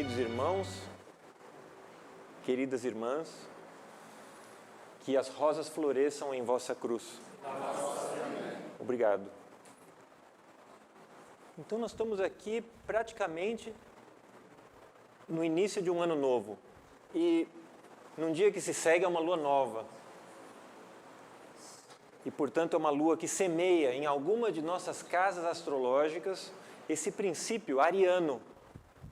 queridos irmãos, queridas irmãs, que as rosas floresçam em vossa cruz. Obrigado. Então nós estamos aqui praticamente no início de um ano novo. E num dia que se segue é uma lua nova. E, portanto, é uma lua que semeia em alguma de nossas casas astrológicas esse princípio ariano,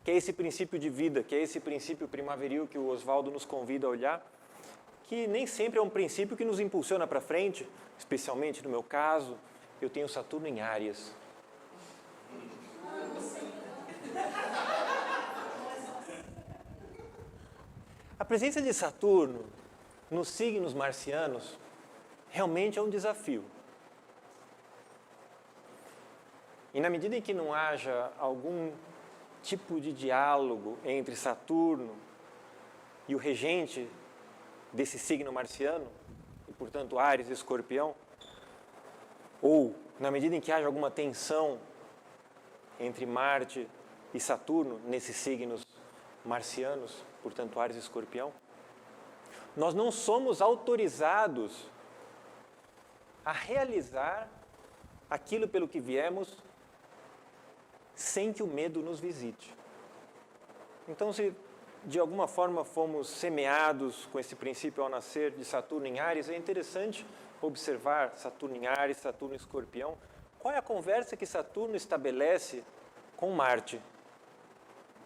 que é esse princípio de vida, que é esse princípio primaveril que o Oswaldo nos convida a olhar, que nem sempre é um princípio que nos impulsiona para frente, especialmente no meu caso, eu tenho Saturno em Áries. A presença de Saturno nos signos marcianos realmente é um desafio. E na medida em que não haja algum tipo de diálogo entre Saturno e o regente desse signo marciano, e portanto Áries e Escorpião, ou na medida em que haja alguma tensão entre Marte e Saturno nesses signos marcianos, portanto Áries e Escorpião, nós não somos autorizados a realizar aquilo pelo que viemos sem que o medo nos visite. Então, se de alguma forma fomos semeados com esse princípio ao nascer de Saturno em Áries, é interessante observar Saturno em Áries, Saturno em Escorpião. Qual é a conversa que Saturno estabelece com Marte?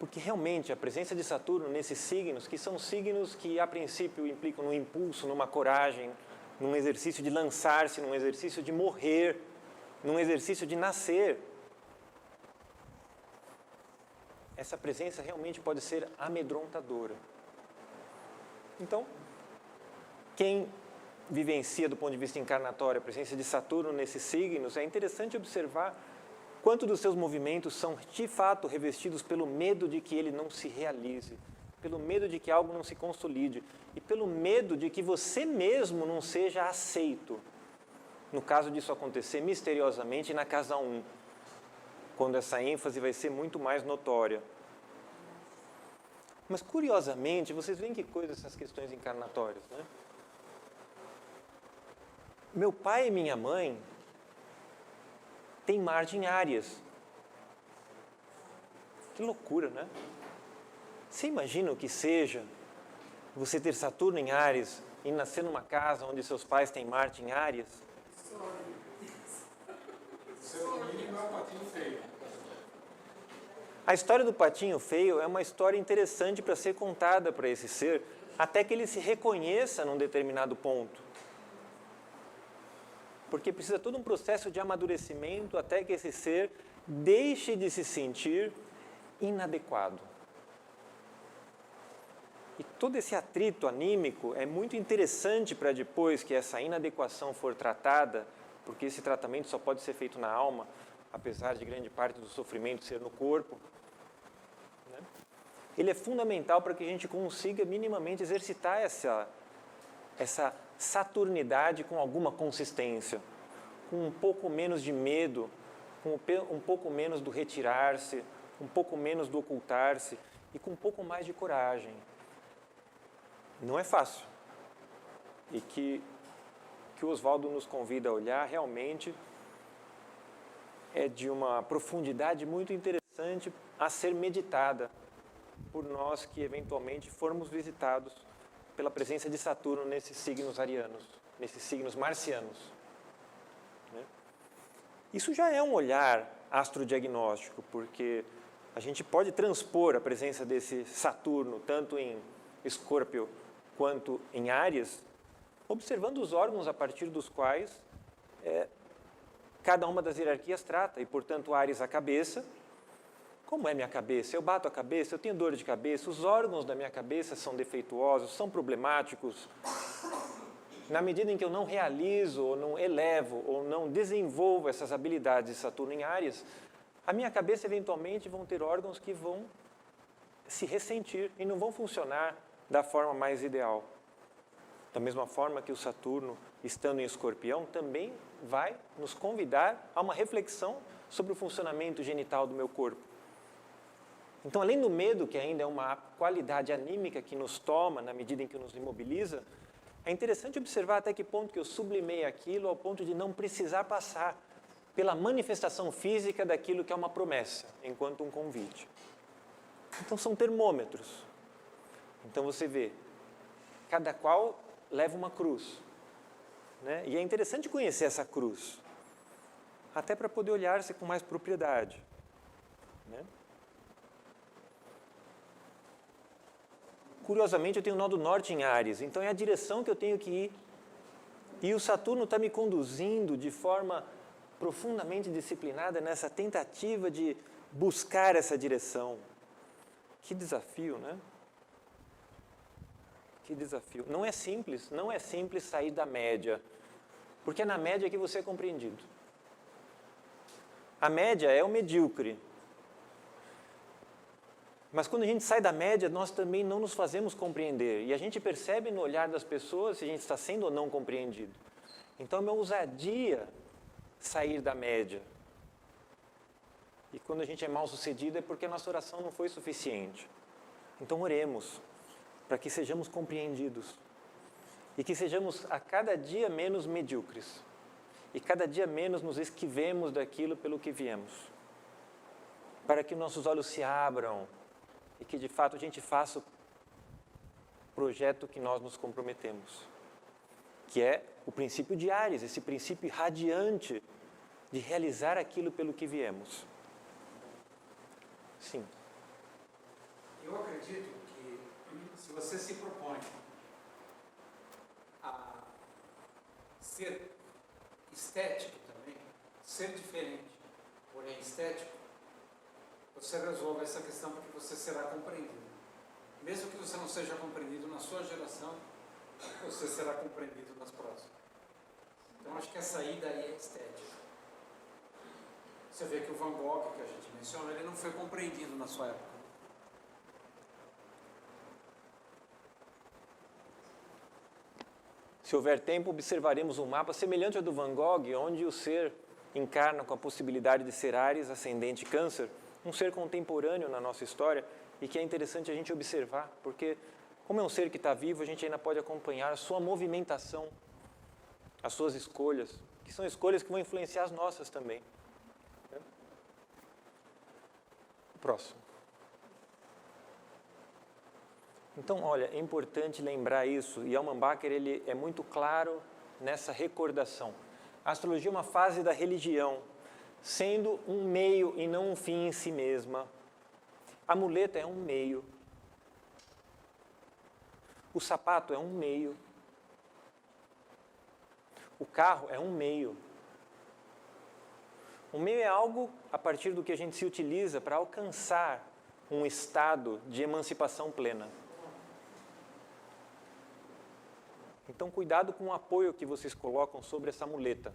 Porque realmente a presença de Saturno nesses signos, que são signos que a princípio implicam um impulso, numa coragem, num exercício de lançar-se, num exercício de morrer, num exercício de nascer. Essa presença realmente pode ser amedrontadora. Então, quem vivencia do ponto de vista encarnatório a presença de Saturno nesses signos, é interessante observar quanto dos seus movimentos são de fato revestidos pelo medo de que ele não se realize, pelo medo de que algo não se consolide e pelo medo de que você mesmo não seja aceito. No caso disso acontecer misteriosamente na casa 1, quando essa ênfase vai ser muito mais notória. Mas, curiosamente, vocês veem que coisa essas questões encarnatórias, né? Meu pai e minha mãe têm Marte em Áries. Que loucura, né? Você imagina o que seja você ter Saturno em Áries e nascer numa casa onde seus pais têm Marte em Áries? A história do patinho feio é uma história interessante para ser contada para esse ser, até que ele se reconheça num determinado ponto. Porque precisa todo um processo de amadurecimento até que esse ser deixe de se sentir inadequado. E todo esse atrito anímico é muito interessante para depois que essa inadequação for tratada, porque esse tratamento só pode ser feito na alma, apesar de grande parte do sofrimento ser no corpo, né? Ele é fundamental para que a gente consiga minimamente exercitar essa saturnidade com alguma consistência, com um pouco menos de medo, com um pouco menos do retirar-se, um pouco menos do ocultar-se e com um pouco mais de coragem. Não é fácil. E que o Oswaldo nos convida a olhar realmente é de uma profundidade muito interessante a ser meditada por nós que eventualmente formos visitados pela presença de Saturno nesses signos arianos, nesses signos marcianos. Né? Isso já é um olhar astrodiagnóstico, porque a gente pode transpor a presença desse Saturno, tanto em Escorpio quanto em Áries, observando os órgãos a partir dos quais cada uma das hierarquias trata, e portanto Áries a cabeça. Como é minha cabeça? Eu bato a cabeça, eu tenho dor de cabeça, os órgãos da minha cabeça são defeituosos, são problemáticos. Na medida em que eu não realizo, ou não elevo, ou não desenvolvo essas habilidades de Saturno em Áries, a minha cabeça eventualmente vão ter órgãos que vão se ressentir e não vão funcionar da forma mais ideal. Da mesma forma que o Saturno, estando em Escorpião, também vai nos convidar a uma reflexão sobre o funcionamento genital do meu corpo. Então, além do medo, que ainda é uma qualidade anímica que nos toma na medida em que nos imobiliza, é interessante observar até que ponto que eu sublimei aquilo ao ponto de não precisar passar pela manifestação física daquilo que é uma promessa, enquanto um convite. Então, são termômetros. Então, você vê, cada qual leva uma cruz, né? E é interessante conhecer essa cruz, até para poder olhar-se com mais propriedade, né? Curiosamente, eu tenho o nó do norte em Áries, então é a direção que eu tenho que ir. E o Saturno está me conduzindo de forma profundamente disciplinada nessa tentativa de buscar essa direção. Que desafio, né? Que desafio. Não é simples sair da média, porque é na média que você é compreendido. A média é o medíocre. Mas quando a gente sai da média, nós também não nos fazemos compreender. E a gente percebe no olhar das pessoas se a gente está sendo ou não compreendido. Então é uma ousadia sair da média. E quando a gente é mal sucedido é porque a nossa oração não foi suficiente. Então oremos para que sejamos compreendidos. E que sejamos a cada dia menos medíocres. E cada dia menos nos esquivemos daquilo pelo que viemos. Para que nossos olhos se abram e que, de fato, a gente faça o projeto que nós nos comprometemos, que é o princípio de Áries, esse princípio radiante de realizar aquilo pelo que viemos. Sim. Eu acredito que, se você se propõe a ser estético também, ser diferente, porém estético, você resolve essa questão porque você será compreendido. Mesmo que você não seja compreendido na sua geração, você será compreendido nas próximas. Então, acho que a saída aí é estética. Você vê que o Van Gogh, que a gente menciona, ele não foi compreendido na sua época. Se houver tempo, observaremos um mapa semelhante ao do Van Gogh, onde o ser encarna com a possibilidade de ser Áries, ascendente Câncer, um ser contemporâneo na nossa história e que é interessante a gente observar, porque como é um ser que está vivo, a gente ainda pode acompanhar a sua movimentação, as suas escolhas, que são escolhas que vão influenciar as nossas também. Próximo. Então, olha, é importante lembrar isso, e Alman Bacher, ele é muito claro nessa recordação. A astrologia é uma fase da religião, sendo um meio e não um fim em si mesma. A muleta é um meio. O sapato é um meio. O carro é um meio. O meio é algo a partir do que a gente se utiliza para alcançar um estado de emancipação plena. Então, cuidado com o apoio que vocês colocam sobre essa muleta,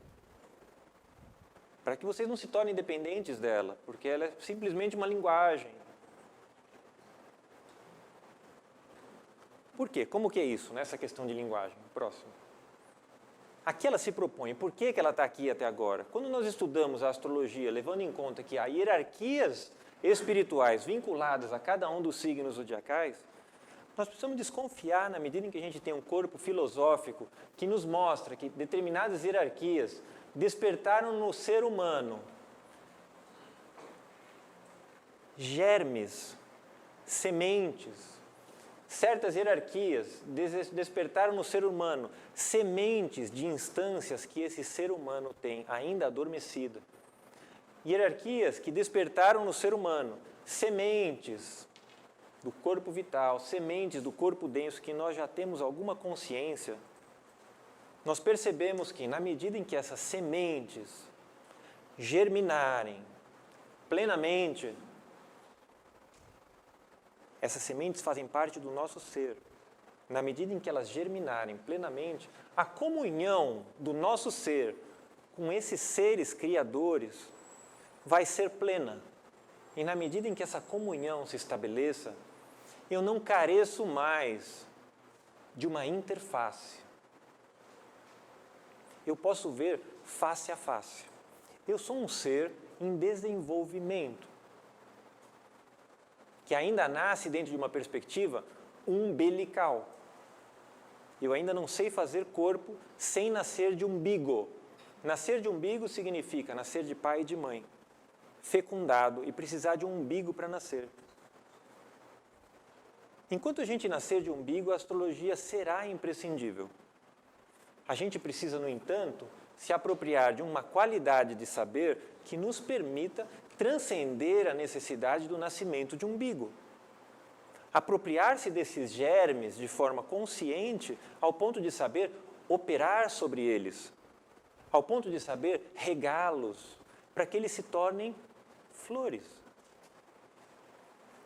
para que vocês não se tornem dependentes dela, porque ela é simplesmente uma linguagem. Por quê? Como que é isso, nessa questão de linguagem? Próximo. Aqui ela se propõe. Por que ela está aqui até agora? Quando nós estudamos a astrologia, levando em conta que há hierarquias espirituais vinculadas a cada um dos signos zodiacais, nós precisamos desconfiar na medida em que a gente tem um corpo filosófico que nos mostra que determinadas hierarquias despertaram no ser humano germes, sementes. Certas hierarquias despertaram no ser humano sementes de instâncias que esse ser humano tem ainda adormecida. Hierarquias que despertaram no ser humano sementes do corpo vital, sementes do corpo denso que nós já temos alguma consciência. Nós percebemos que, na medida em que essas sementes germinarem plenamente, essas sementes fazem parte do nosso ser. Na medida em que elas germinarem plenamente, a comunhão do nosso ser com esses seres criadores vai ser plena. E na medida em que essa comunhão se estabeleça, eu não careço mais de uma interface. Eu posso ver face a face. Eu sou um ser em desenvolvimento. que ainda nasce dentro de uma perspectiva umbilical. Eu ainda não sei fazer corpo sem nascer de umbigo. Nascer de umbigo significa nascer de pai e de mãe, fecundado e precisar de um umbigo para nascer. Enquanto a gente nascer de umbigo, a astrologia será imprescindível. A gente precisa, no entanto, se apropriar de uma qualidade de saber que nos permita transcender a necessidade do nascimento de umbigo. Apropriar-se desses germes de forma consciente ao ponto de saber operar sobre eles, ao ponto de saber regá-los, para que eles se tornem flores.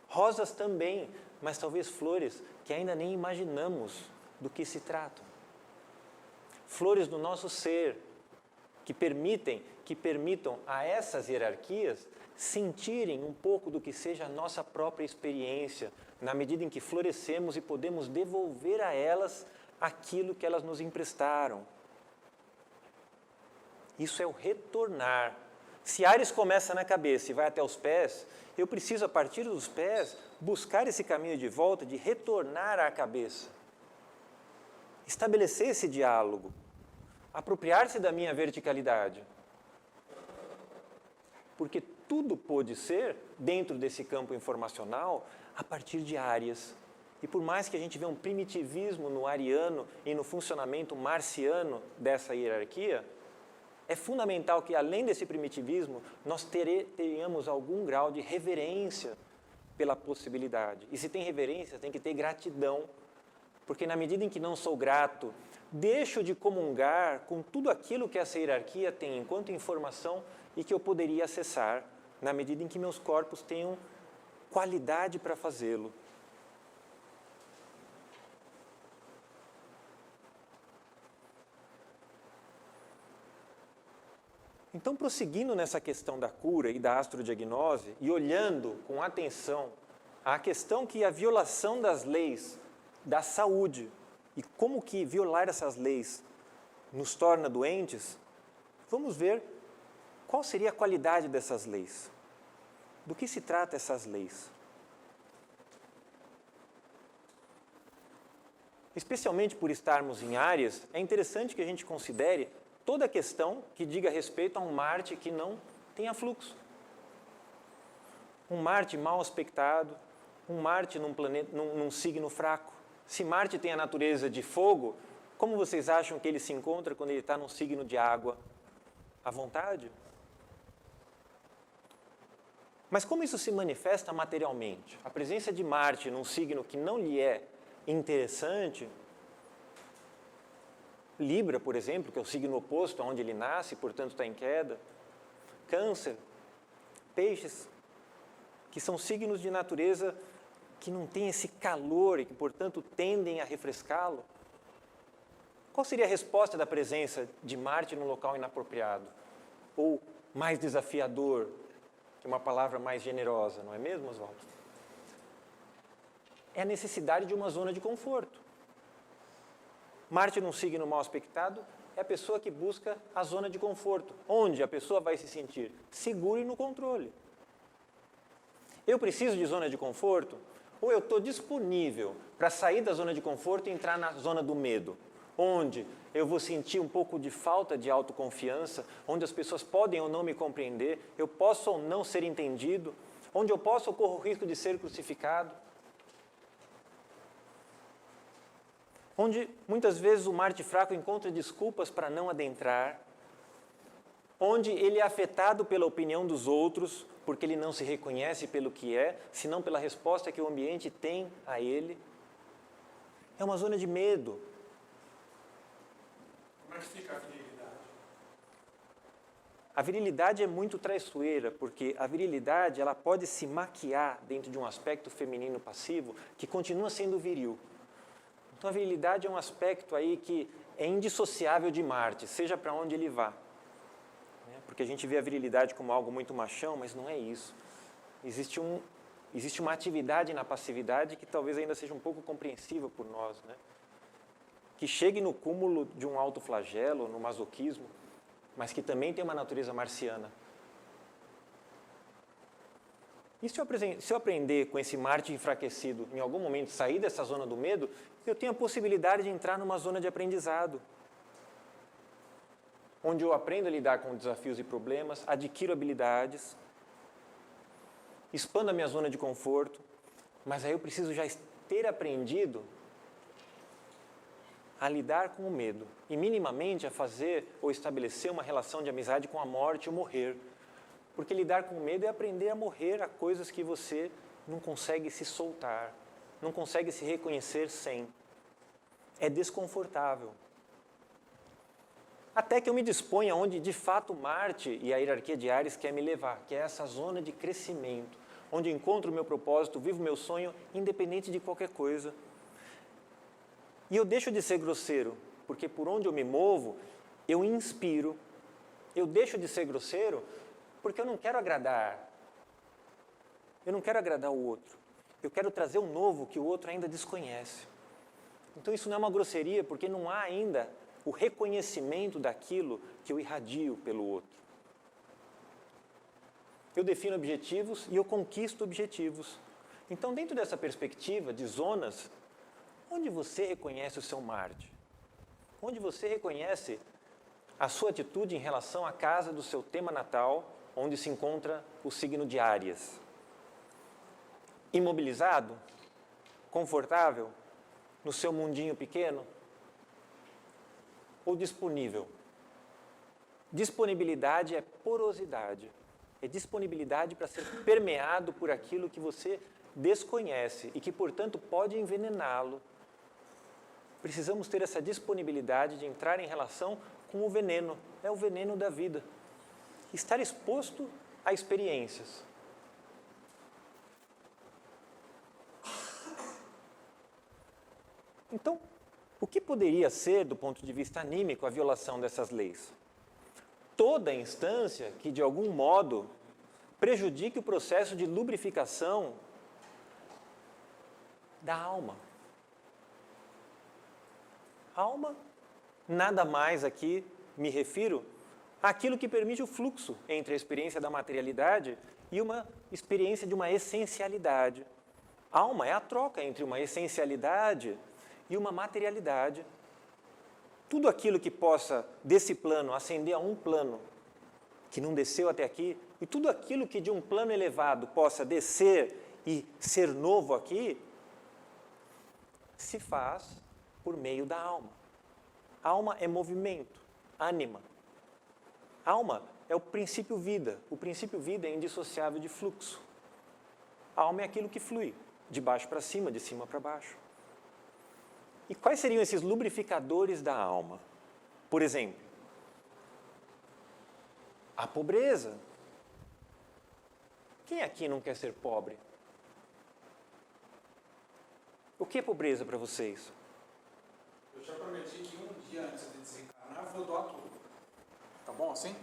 Rosas também, mas talvez flores que ainda nem imaginamos do que se tratam. Flores do nosso ser, que permitam a essas hierarquias sentirem um pouco do que seja a nossa própria experiência, na medida em que florescemos e podemos devolver a elas aquilo que elas nos emprestaram. Isso é o retornar. Se Áries começa na cabeça e vai até os pés, eu preciso, a partir dos pés, buscar esse caminho de volta, de retornar à cabeça. Estabelecer esse diálogo. Apropriar-se da minha verticalidade. Porque tudo pode ser, dentro desse campo informacional, a partir de Áries. E por mais que a gente veja um primitivismo no ariano e no funcionamento marciano dessa hierarquia, é fundamental que, além desse primitivismo, nós tenhamos algum grau de reverência pela possibilidade. E se tem reverência, tem que ter gratidão. Porque na medida em que não sou grato, deixo de comungar com tudo aquilo que essa hierarquia tem enquanto informação e que eu poderia acessar, na medida em que meus corpos tenham qualidade para fazê-lo. Então, prosseguindo nessa questão da cura e da astrodiagnose e olhando com atenção à questão que a violação das leis da saúde e como que violar essas leis nos torna doentes, vamos ver qual seria a qualidade dessas leis. Do que se trata essas leis? Especialmente por estarmos em Áries, é interessante que a gente considere toda a questão que diga respeito a um Marte que não tenha fluxo. Um Marte mal aspectado, um Marte num signo fraco. Se Marte tem a natureza de fogo, como vocês acham que ele se encontra quando ele está num signo de água? À vontade? Mas como isso se manifesta materialmente? A presença de Marte num signo que não lhe é interessante, Libra, por exemplo, que é o signo oposto aonde ele nasce, portanto está em queda, Câncer, Peixes, que são signos de natureza que não têm esse calor e que, portanto, tendem a refrescá-lo. Qual seria a resposta da presença de Marte num local inapropriado? Ou mais desafiador, que é uma palavra mais generosa, não é mesmo, Oswaldo? É a necessidade de uma zona de conforto. Marte num signo mal aspectado é a pessoa que busca a zona de conforto, onde a pessoa vai se sentir segura e no controle. Eu preciso de zona de conforto? Ou eu estou disponível para sair da zona de conforto e entrar na zona do medo, onde eu vou sentir um pouco de falta de autoconfiança, onde as pessoas podem ou não me compreender, eu posso ou não ser entendido, onde eu posso ou corro o risco de ser crucificado, onde muitas vezes o Marte fraco encontra desculpas para não adentrar, onde ele é afetado pela opinião dos outros, porque ele não se reconhece pelo que é, senão pela resposta que o ambiente tem a ele. É uma zona de medo. Como é que fica a virilidade? A virilidade é muito traiçoeira, porque a virilidade ela pode se maquiar dentro de um aspecto feminino passivo que continua sendo viril. Então a virilidade é um aspecto aí que é indissociável de Marte, seja para onde ele vá. Porque a gente vê a virilidade como algo muito machão, mas não é isso. Existe uma atividade na passividade que talvez ainda seja um pouco compreensível por nós, né? Que chegue no cúmulo de um autoflagelo, no masoquismo, mas que também tem uma natureza marciana. E se eu aprender com esse Marte enfraquecido, em algum momento sair dessa zona do medo, eu tenho a possibilidade de entrar numa zona de aprendizado, onde eu aprendo a lidar com desafios e problemas, adquiro habilidades, expando a minha zona de conforto, mas aí eu preciso já ter aprendido a lidar com o medo e minimamente a fazer ou estabelecer uma relação de amizade com a morte e o morrer. Porque lidar com o medo é aprender a morrer a coisas que você não consegue se soltar, não consegue se reconhecer sem. É desconfortável. Até que eu me disponha onde, de fato, Marte e a hierarquia de Áries quer me levar, que é essa zona de crescimento, onde encontro o meu propósito, vivo o meu sonho, independente de qualquer coisa. E eu deixo de ser grosseiro, porque por onde eu me movo, eu inspiro. Eu deixo de ser grosseiro porque eu não quero agradar. Eu não quero agradar o outro. Eu quero trazer um novo que o outro ainda desconhece. Então isso não é uma grosseria, porque não há ainda o reconhecimento daquilo que eu irradio pelo outro. Eu defino objetivos e eu conquisto objetivos. Então, dentro dessa perspectiva de zonas, onde você reconhece o seu Marte? Onde você reconhece a sua atitude em relação à casa do seu tema natal, onde se encontra o signo de Áries? Imobilizado? Confortável? No seu mundinho pequeno? Ou disponível? Disponibilidade é porosidade. É disponibilidade para ser permeado por aquilo que você desconhece e que, portanto, pode envenená-lo. Precisamos ter essa disponibilidade de entrar em relação com o veneno. É o veneno da vida. Estar exposto a experiências. Então, o que poderia ser, do ponto de vista anímico, a violação dessas leis? Toda instância que, de algum modo, prejudique o processo de lubrificação da alma. Alma, nada mais aqui me refiro àquilo que permite o fluxo entre a experiência da materialidade e uma experiência de uma essencialidade. Alma é a troca entre uma essencialidade e uma materialidade. Tudo aquilo que possa, desse plano, ascender a um plano que não desceu até aqui, e tudo aquilo que de um plano elevado possa descer e ser novo aqui, se faz por meio da alma. Alma é movimento, ânima. Alma é o princípio vida. O princípio vida é indissociável de fluxo. Alma é aquilo que flui, de baixo para cima, de cima para baixo. E quais seriam esses lubrificadores da alma? Por exemplo, a pobreza. Quem aqui não quer ser pobre? O que é pobreza para vocês? Eu já prometi que um dia antes de desencarnar eu vou doar tudo. Tá bom assim?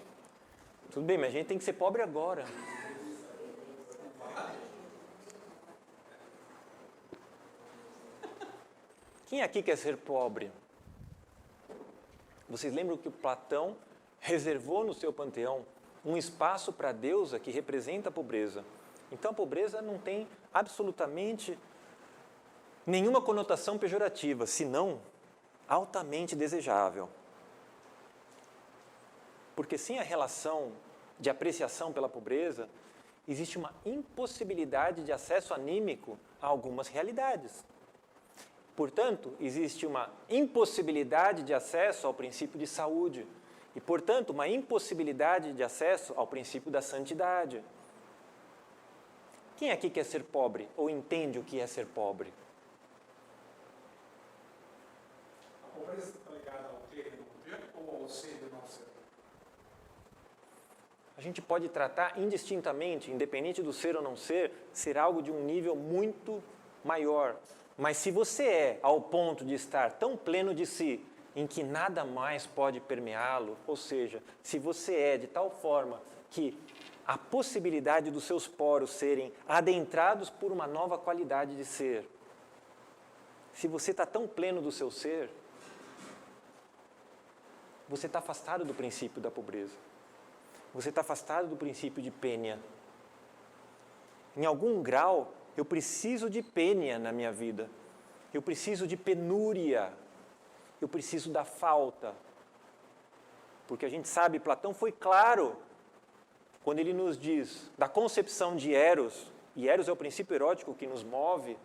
Tudo bem, mas a gente tem que ser pobre agora. Quem aqui quer ser pobre? Vocês lembram que o Platão reservou no seu panteão um espaço para a deusa que representa a pobreza. Então a pobreza não tem absolutamente nenhuma conotação pejorativa, senão altamente desejável. Porque sem a relação de apreciação pela pobreza, existe uma impossibilidade de acesso anímico a algumas realidades. Portanto, existe uma impossibilidade de acesso ao princípio de saúde e, portanto, uma impossibilidade de acesso ao princípio da santidade. Quem aqui quer ser pobre ou entende o que é ser pobre? A pobreza está ligada ao ter e não ter ou ao ser e não ser? A gente pode tratar indistintamente, independente do ser ou não ser algo de um nível muito maior. Mas se você é ao ponto de estar tão pleno de si, em que nada mais pode permeá-lo, ou seja, se você é de tal forma que a possibilidade dos seus poros serem adentrados por uma nova qualidade de ser, se você está tão pleno do seu ser, você está afastado do princípio da pobreza. Você está afastado do princípio de pênia. Em algum grau, eu preciso de pênia na minha vida. Eu preciso de penúria. Eu preciso da falta. Porque a gente sabe, Platão foi claro quando ele nos diz da concepção de Eros, e Eros é o princípio erótico que nos move.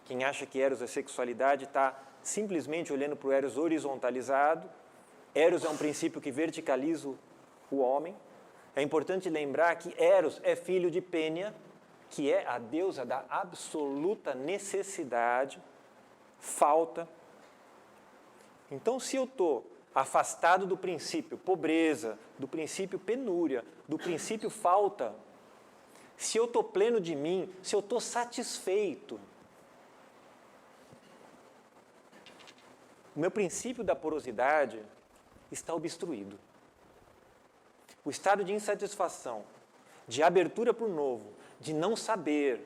Quem acha que Eros é sexualidade está simplesmente olhando para o Eros horizontalizado. Eros é um princípio que verticaliza o homem. É importante lembrar que Eros é filho de Pênia, que é a deusa da absoluta necessidade, falta. Então, se eu estou afastado do princípio pobreza, do princípio penúria, do princípio falta, se eu estou pleno de mim, se eu estou satisfeito, o meu princípio da porosidade está obstruído. O estado de insatisfação, de abertura para o novo, de não saber,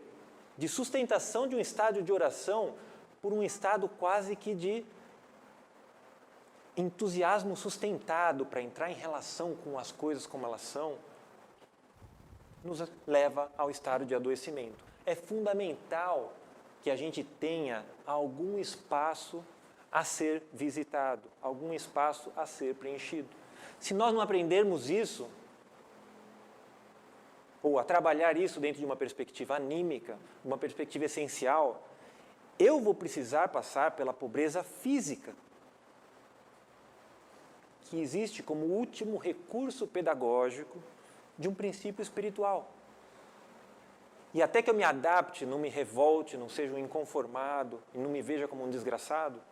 de sustentação de um estádio de oração por um estado quase que de entusiasmo sustentado para entrar em relação com as coisas como elas são, nos leva ao estado de adoecimento. É fundamental que a gente tenha algum espaço a ser visitado, algum espaço a ser preenchido. Se nós não aprendermos isso, ou a trabalhar isso dentro de uma perspectiva anímica, uma perspectiva essencial, eu vou precisar passar pela pobreza física, que existe como último recurso pedagógico de um princípio espiritual. E até que eu me adapte, não me revolte, não seja um inconformado, e não me veja como um desgraçado,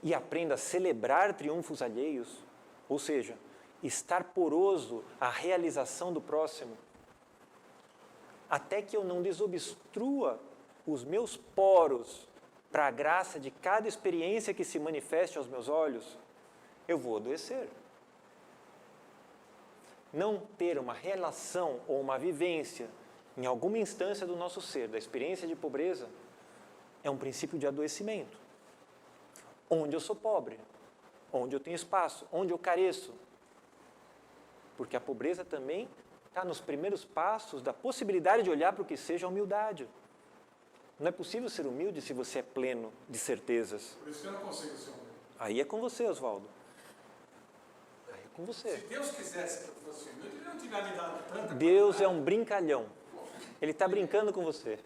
e aprenda a celebrar triunfos alheios, ou seja, estar poroso à realização do próximo, até que eu não desobstrua os meus poros para a graça de cada experiência que se manifeste aos meus olhos, eu vou adoecer. Não ter uma relação ou uma vivência em alguma instância do nosso ser, da experiência de pobreza, é um princípio de adoecimento. Onde eu sou pobre, onde eu tenho espaço, onde eu careço. Porque a pobreza também está nos primeiros passos da possibilidade de olhar para o que seja a humildade. Não é possível ser humilde se você é pleno de certezas. Por isso que eu não consigo ser humilde. Aí é com você, Oswaldo. Aí é com você. Se Deus quisesse que eu fosse humilde, Ele não tinha me dado tanta Deus é um brincalhão. Ele está brincando com você.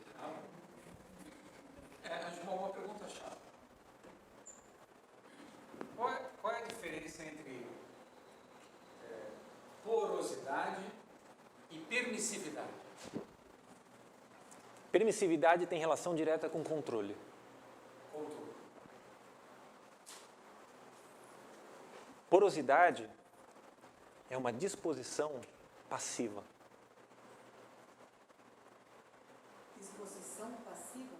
Acho uma pergunta-chave. Qual é a diferença entre porosidade e permissividade? Permissividade tem relação direta com controle. Controle. Porosidade é uma disposição passiva. Disposição passiva?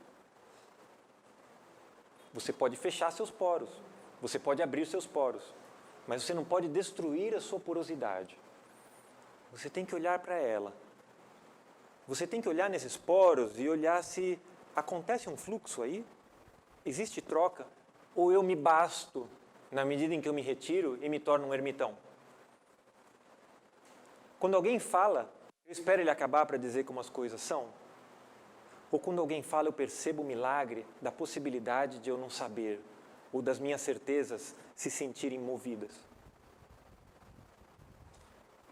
Você pode fechar seus poros, você pode abrir seus poros, mas você não pode destruir a sua porosidade. Você tem que olhar para ela. Você tem que olhar nesses poros e olhar se acontece um fluxo aí, existe troca, ou eu me basto na medida em que eu me retiro e me torno um ermitão. Quando alguém fala, eu espero ele acabar para dizer como as coisas são. Ou quando alguém fala, eu percebo o milagre da possibilidade de eu não saber, ou das minhas certezas se sentirem movidas.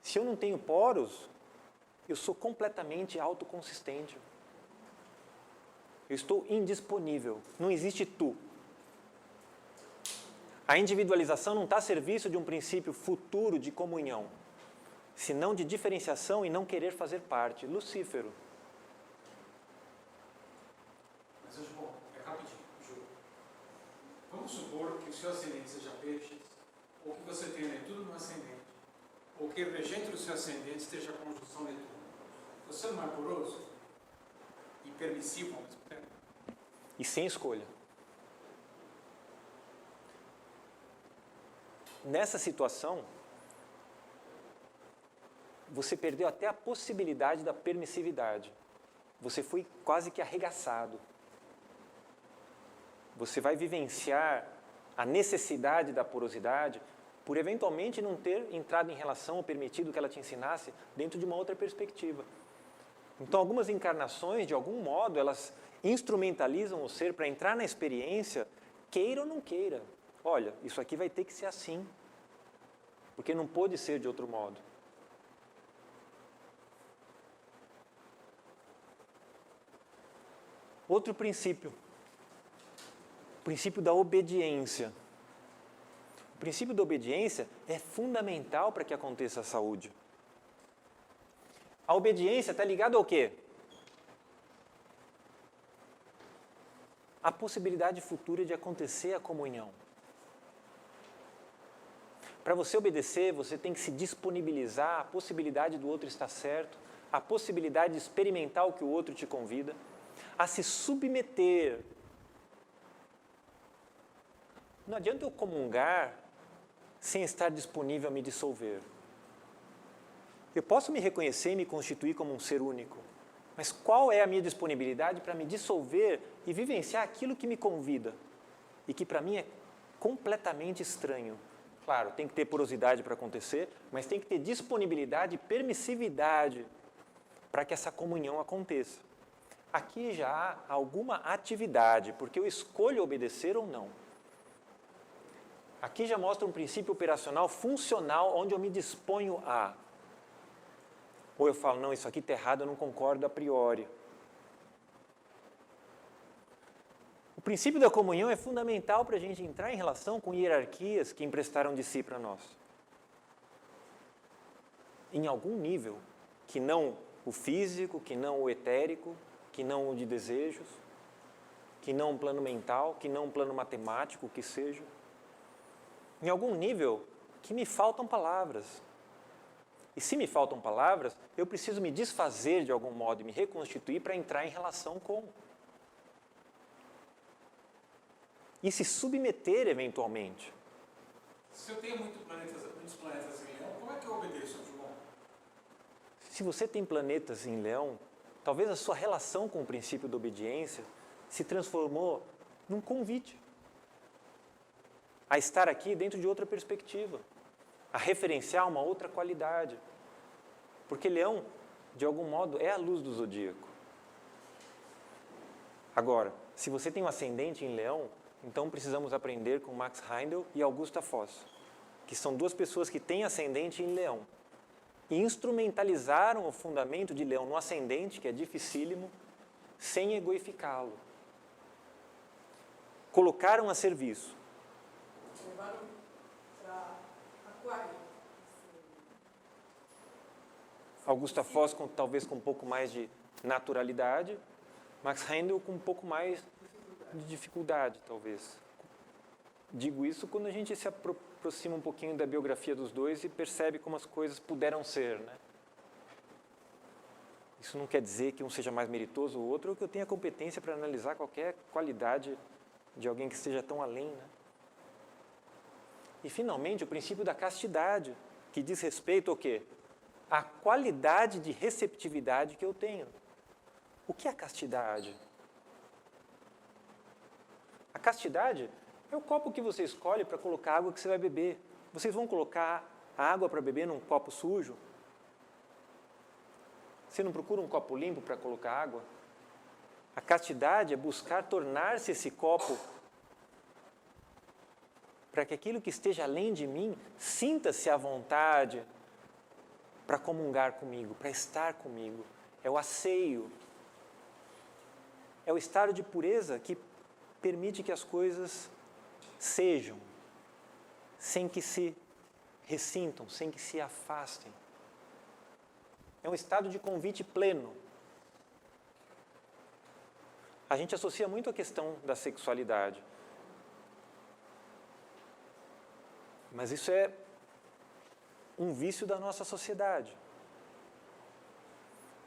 Se eu não tenho poros, eu sou completamente autoconsistente. Eu estou indisponível, não existe tu. A individualização não está a serviço de um princípio futuro de comunhão, senão de diferenciação e não querer fazer parte. Lucífero. Mas, João, é rapidinho, juro. Vamos supor que o seu ascendente seja peixes, ou que você tenha Netuno no ascendente, ou que o regente do seu ascendente esteja a conjunção Netuno. Você não é poroso e permissivo ao mesmo tempo? E sem escolha. Nessa situação, você perdeu até a possibilidade da permissividade. Você foi quase que arregaçado. Você vai vivenciar a necessidade da porosidade por eventualmente não ter entrado em relação ou permitido que ela te ensinasse dentro de uma outra perspectiva. Então, algumas encarnações, de algum modo, elas instrumentalizam o ser para entrar na experiência, queira ou não queira. Olha, isso aqui vai ter que ser assim, porque não pode ser de outro modo. Outro princípio, o princípio da obediência. O princípio da obediência é fundamental para que aconteça a saúde. A obediência está ligada ao quê? A possibilidade futura de acontecer a comunhão. Para você obedecer, você tem que se disponibilizar à possibilidade do outro estar certo, à possibilidade de experimentar o que o outro te convida, a se submeter. Não adianta eu comungar sem estar disponível a me dissolver. Eu posso me reconhecer e me constituir como um ser único, mas qual é a minha disponibilidade para me dissolver e vivenciar aquilo que me convida e que para mim é completamente estranho? Claro, tem que ter porosidade para acontecer, mas tem que ter disponibilidade e permissividade para que essa comunhão aconteça. Aqui já há alguma atividade, porque eu escolho obedecer ou não. Aqui já mostra um princípio operacional funcional, onde eu me disponho a. Ou eu falo, não, isso aqui está errado, eu não concordo a priori. O princípio da comunhão é fundamental para a gente entrar em relação com hierarquias que emprestaram de si para nós. Em algum nível, que não o físico, que não o etérico, que não o de desejos, que não um plano mental, que não um plano matemático, que seja. Em algum nível que me faltam palavras. E se me faltam palavras, eu preciso me desfazer de algum modo e me reconstituir para entrar em relação com. E se submeter eventualmente. Se eu tenho muitos planetas em Leão, como é que eu obedeço, João? Se você tem planetas em Leão, talvez a sua relação com o princípio da obediência se transformou num convite a estar aqui dentro de outra perspectiva, a referenciar uma outra qualidade. Porque Leão, de algum modo, é a luz do zodíaco. Agora, se você tem um ascendente em Leão, então precisamos aprender com Max Heindel e Augusta Foss, que são duas pessoas que têm ascendente em Leão. E instrumentalizaram o fundamento de Leão no ascendente, que é dificílimo, sem egoificá-lo. Colocaram a serviço. Levaram para Aquário. Augusta Foss, talvez com um pouco mais de naturalidade, Max Heindel com um pouco mais de dificuldade, talvez. Digo isso quando a gente se aproxima um pouquinho da biografia dos dois e percebe como as coisas puderam ser, né? Isso não quer dizer que um seja mais meritoso ou outro, ou que eu tenha competência para analisar qualquer qualidade de alguém que esteja tão além, né? E, finalmente, o princípio da castidade, que diz respeito ao quê? A qualidade de receptividade que eu tenho. O que é a castidade? A castidade é o copo que você escolhe para colocar a água que você vai beber. Vocês vão colocar a água para beber num copo sujo? Você não procura um copo limpo para colocar água? A castidade é buscar tornar-se esse copo para que aquilo que esteja além de mim sinta-se à vontade para comungar comigo, para estar comigo. É o asseio. É o estado de pureza que permite que as coisas sejam, sem que se ressintam, sem que se afastem. É um estado de convite pleno. A gente associa muito a questão da sexualidade. Mas isso é um vício da nossa sociedade.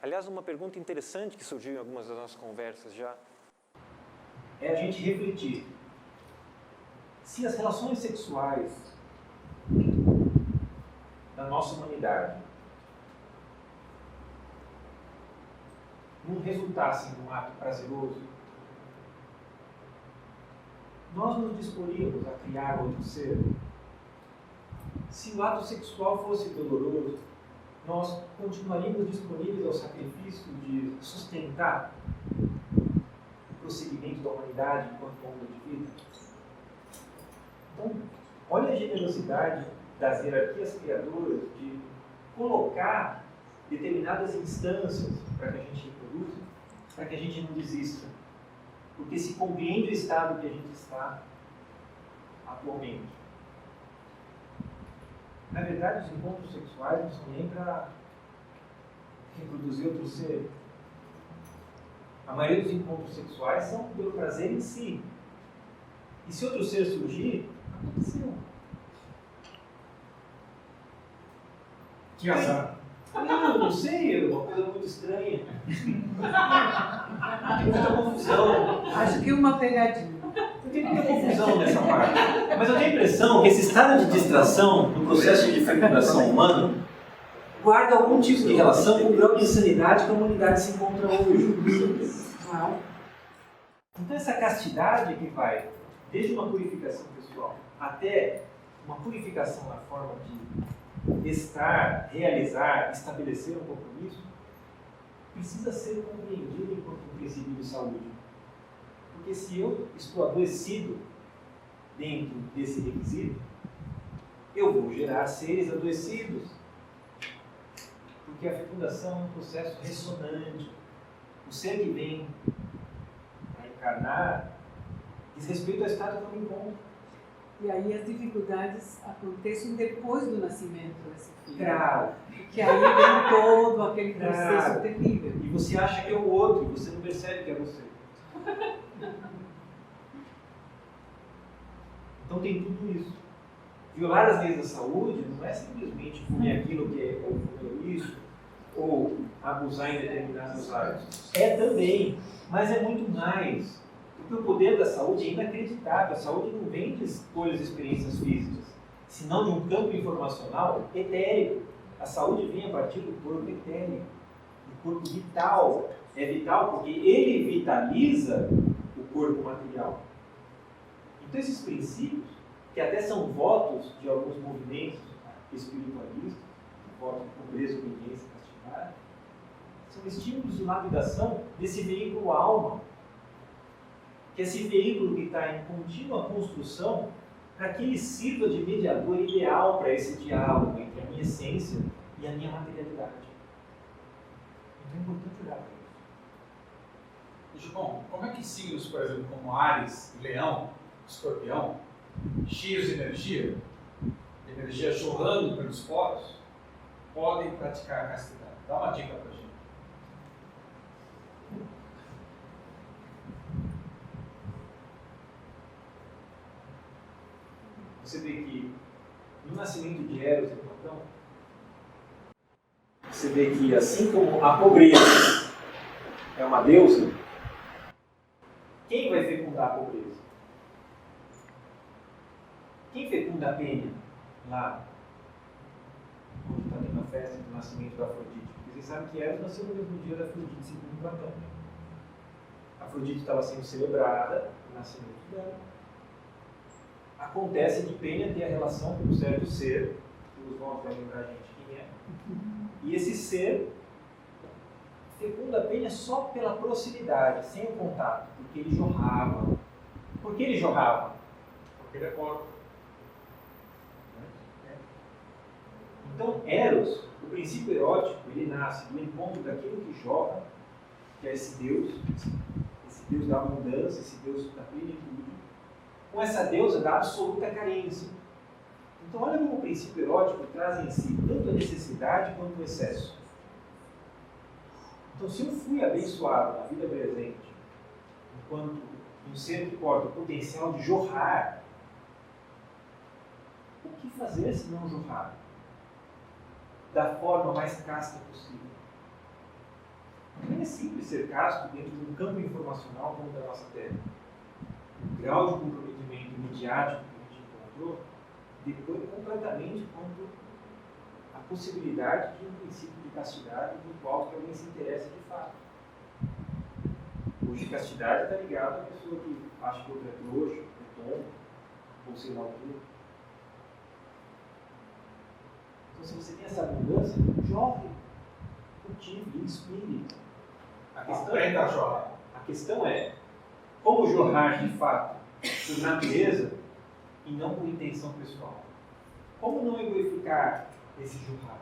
Aliás, uma pergunta interessante que surgiu em algumas das nossas conversas já é a gente refletir se as relações sexuais da nossa humanidade não resultassem de um ato prazeroso, nós nos disporíamos a criar outro ser. Se o ato sexual fosse doloroso, nós continuaríamos disponíveis ao sacrifício de sustentar o prosseguimento da humanidade enquanto onda de vida? Então, olha a generosidade das hierarquias criadoras de colocar determinadas instâncias para que a gente reproduza, para que a gente não desista. Porque se compreende o estado que a gente está atualmente. Na verdade, os encontros sexuais não são nem para reproduzir outro ser. A maioria dos encontros sexuais são pelo prazer em si. E se outro ser surgir, aconteceu. Que azar. Não sei, é uma coisa muito estranha. Tem muita confusão. Acho que uma pegadinha. Tem muita confusão nessa parte. Mas eu tenho a impressão que esse estado de distração no processo de fecundação humano guarda algum tipo de relação com o grau de insanidade que a humanidade se encontra hoje. Então essa castidade que vai desde uma purificação pessoal até uma purificação na forma de estar, realizar, estabelecer um compromisso, precisa ser compreendida enquanto um princípio de saúde. Porque se eu estou adoecido dentro desse requisito, eu vou gerar seres adoecidos. Porque a fecundação é um processo ressonante. O ser que vem a encarnar diz respeito ao estado que eu me encontro. E aí as dificuldades acontecem depois do nascimento desse filho. Claro. Porque aí vem todo aquele processo Claro. terrível. E você acha que é o outro, e você não percebe que é você. Então tem tudo isso. Violar as leis da saúde não é simplesmente comer aquilo que é ou comer isso, ou abusar em determinados hábitos. É também, mas é muito mais. Porque o poder da saúde é inacreditável. A saúde não vem de escolhas e experiências físicas, senão de um campo informacional etérico. A saúde vem a partir do corpo etérico, do corpo vital. É vital porque ele vitaliza o corpo material. Então esses princípios, que até são votos de alguns movimentos espiritualistas, voto de pobreza, obediência e castidade, são estímulos de lapidação desse veículo alma, que é esse veículo que está em contínua construção para que ele sirva de mediador ideal para esse diálogo entre a minha essência e a minha materialidade. Então é importante olhar para isso. João, como é que signos, por exemplo, como Áries, Leão, Escorpião, cheios de energia jorrando pelos poros, podem praticar a castidade? Dá uma dica para a gente. Você vê que no nascimento de Eros e Platão, você vê que assim como a pobreza é uma deusa, quem vai fecundar a pobreza? Quem fecunda a Pênia lá, onde está tendo a festa do nascimento da Afrodite? Porque vocês sabem que Eros nasceu no mesmo dia da Afrodite, segundo Platão. A Afrodite estava sendo celebrada, o nascimento dela. Acontece de Pênia ter a relação com um certo ser, que os vão lembrar a gente quem é, e esse ser fecunda a Pênia só pela proximidade, sem o contato, porque ele jorrava. Por que ele jorrava? Porque ele é porco. Então, Eros, o princípio erótico, ele nasce do encontro daquilo que jorra, que é esse Deus da abundância, esse Deus da plenitude, com essa deusa da absoluta carência. Então, olha como o princípio erótico traz em si tanto a necessidade quanto o excesso. Então, se eu fui abençoado na vida presente, enquanto um ser que porta o potencial de jorrar, o que fazer se não jorrar? Da forma mais casta possível. Não é simples ser casto dentro de um campo informacional como o da nossa Terra. O grau de comprometimento midiático que a gente encontrou depois completamente contra a possibilidade de um princípio de castidade do qual que alguém se interessa de fato. Hoje, castidade está ligado à pessoa que acha que outra é trouxa, é tonto, ou sei lá o quê. Então, se você tem essa abundância, jogue, cultive, inspire. Aprenda a jogar. A questão é como jorrar de fato por natureza e não por intenção pessoal. Como não egoificar esse jorrar?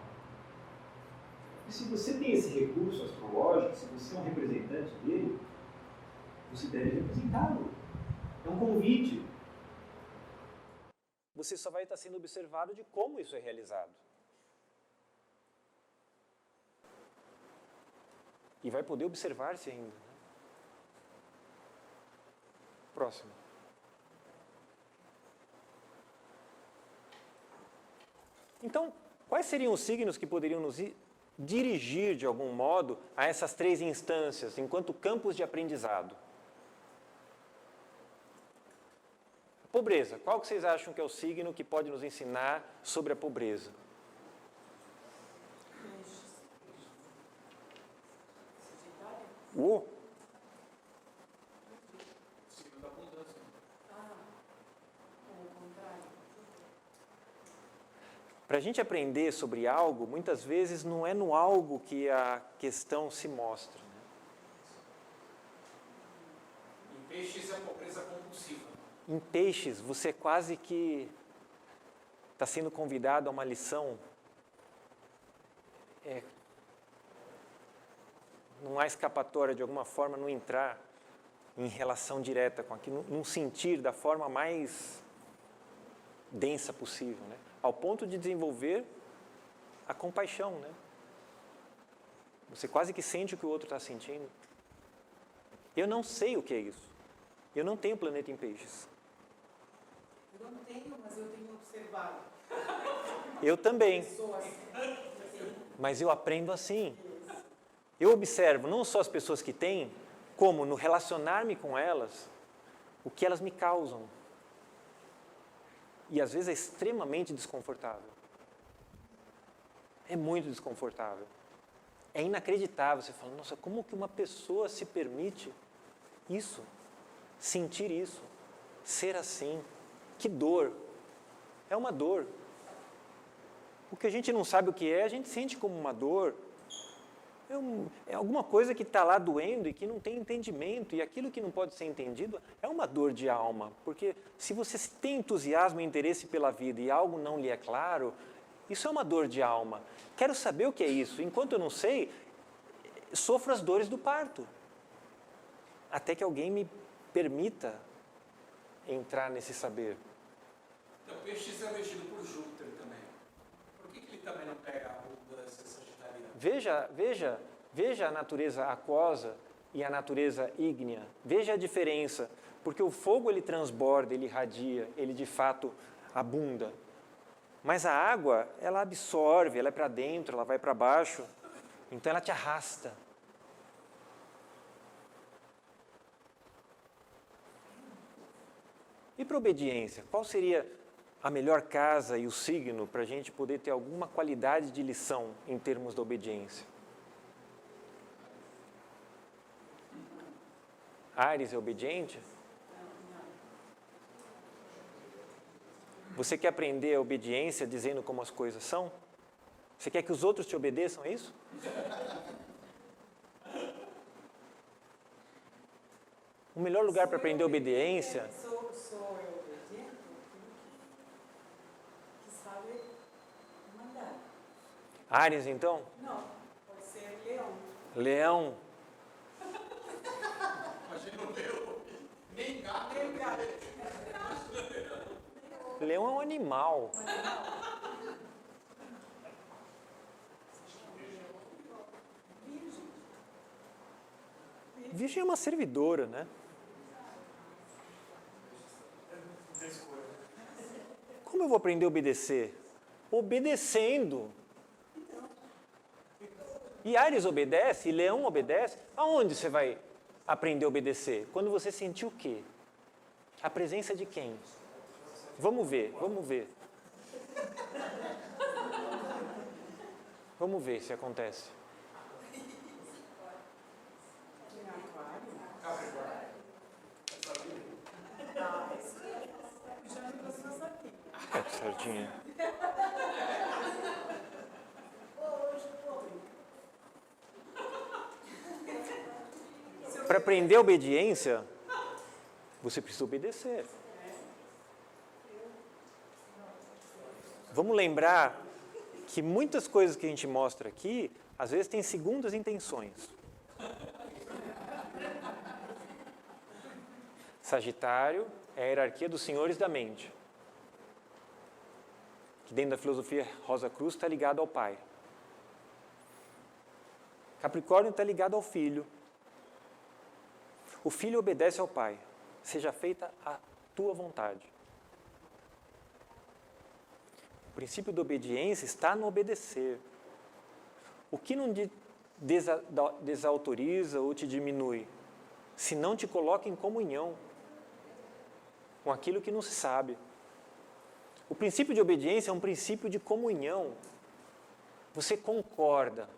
E se você tem esse recurso astrológico, se você é um representante dele, você deve representá-lo. É um convite. Você só vai estar sendo observado de como isso é realizado. E vai poder observar-se ainda. Né? Próximo. Então, quais seriam os signos que poderiam nos dirigir, de algum modo, a essas três instâncias, enquanto campos de aprendizado? Pobreza. Qual que vocês acham que é o signo que pode nos ensinar sobre a pobreza? O Signo da abundância. Para a gente aprender sobre algo, muitas vezes não é no algo que a questão se mostra. Né? Em peixes é a pobreza compulsiva. Em peixes, você quase que está sendo convidado a uma lição. Não há escapatória, de alguma forma, não entrar em relação direta com aquilo, não sentir da forma mais densa possível, né? Ao ponto de desenvolver a compaixão. Né? Você quase que sente o que o outro está sentindo. Eu não sei o que é isso. Eu não tenho planeta em peixes. Eu não tenho, mas eu tenho observado. Eu também. Pessoas. Mas eu aprendo assim. Eu observo não só as pessoas que têm, como no relacionar-me com elas, o que elas me causam. E às vezes é extremamente desconfortável. É muito desconfortável. É inacreditável. Você fala, nossa, como que uma pessoa se permite isso? Sentir isso? Ser assim? Que dor. É uma dor. O que a gente não sabe o que é, a gente sente como uma dor. É alguma coisa que está lá doendo e que não tem entendimento. E aquilo que não pode ser entendido é uma dor de alma. Porque se você tem entusiasmo e interesse pela vida e algo não lhe é claro, isso é uma dor de alma. Quero saber o que é isso. Enquanto eu não sei, sofro as dores do parto. Até que alguém me permita entrar nesse saber. Então, peixes é regido por Júpiter também. Por que ele também não pega a abundância sagitariana? Veja a natureza aquosa e a natureza ígnea. Veja a diferença. Porque o fogo ele transborda, ele irradia, ele de fato abunda. Mas a água, ela absorve, ela é para dentro, ela vai para baixo. Então ela te arrasta. E para obediência? Qual seria a melhor casa e o signo para a gente poder ter alguma qualidade de lição em termos da obediência? Áries é obediente? Você quer aprender a obediência dizendo como as coisas são? Você quer que os outros te obedeçam, é isso? O melhor lugar para aprender obediência... Sou obediente que sabe mandar. Áries, então? Não, pode ser leão. Leão. Imagina o leão. Nem gato. Leão é um animal. Virgem é uma servidora, né? Como eu vou aprender a obedecer? Obedecendo. E Áries obedece, e Leão obedece. Aonde você vai aprender a obedecer? Quando você sentir o quê? A presença de quem? Vamos ver. Vamos ver se acontece. Certinho. para aprender a obediência, você precisa obedecer. Vamos lembrar que muitas coisas que a gente mostra aqui, às vezes tem segundas intenções. Sagitário é a hierarquia dos senhores da mente, que dentro da filosofia Rosa Cruz está ligado ao pai. Capricórnio está ligado ao filho. O filho obedece ao pai. Seja feita a tua vontade. O princípio da obediência está no obedecer. O que não te desautoriza ou te diminui? Se não te coloca em comunhão com aquilo que não se sabe. O princípio de obediência é um princípio de comunhão. Você concorda.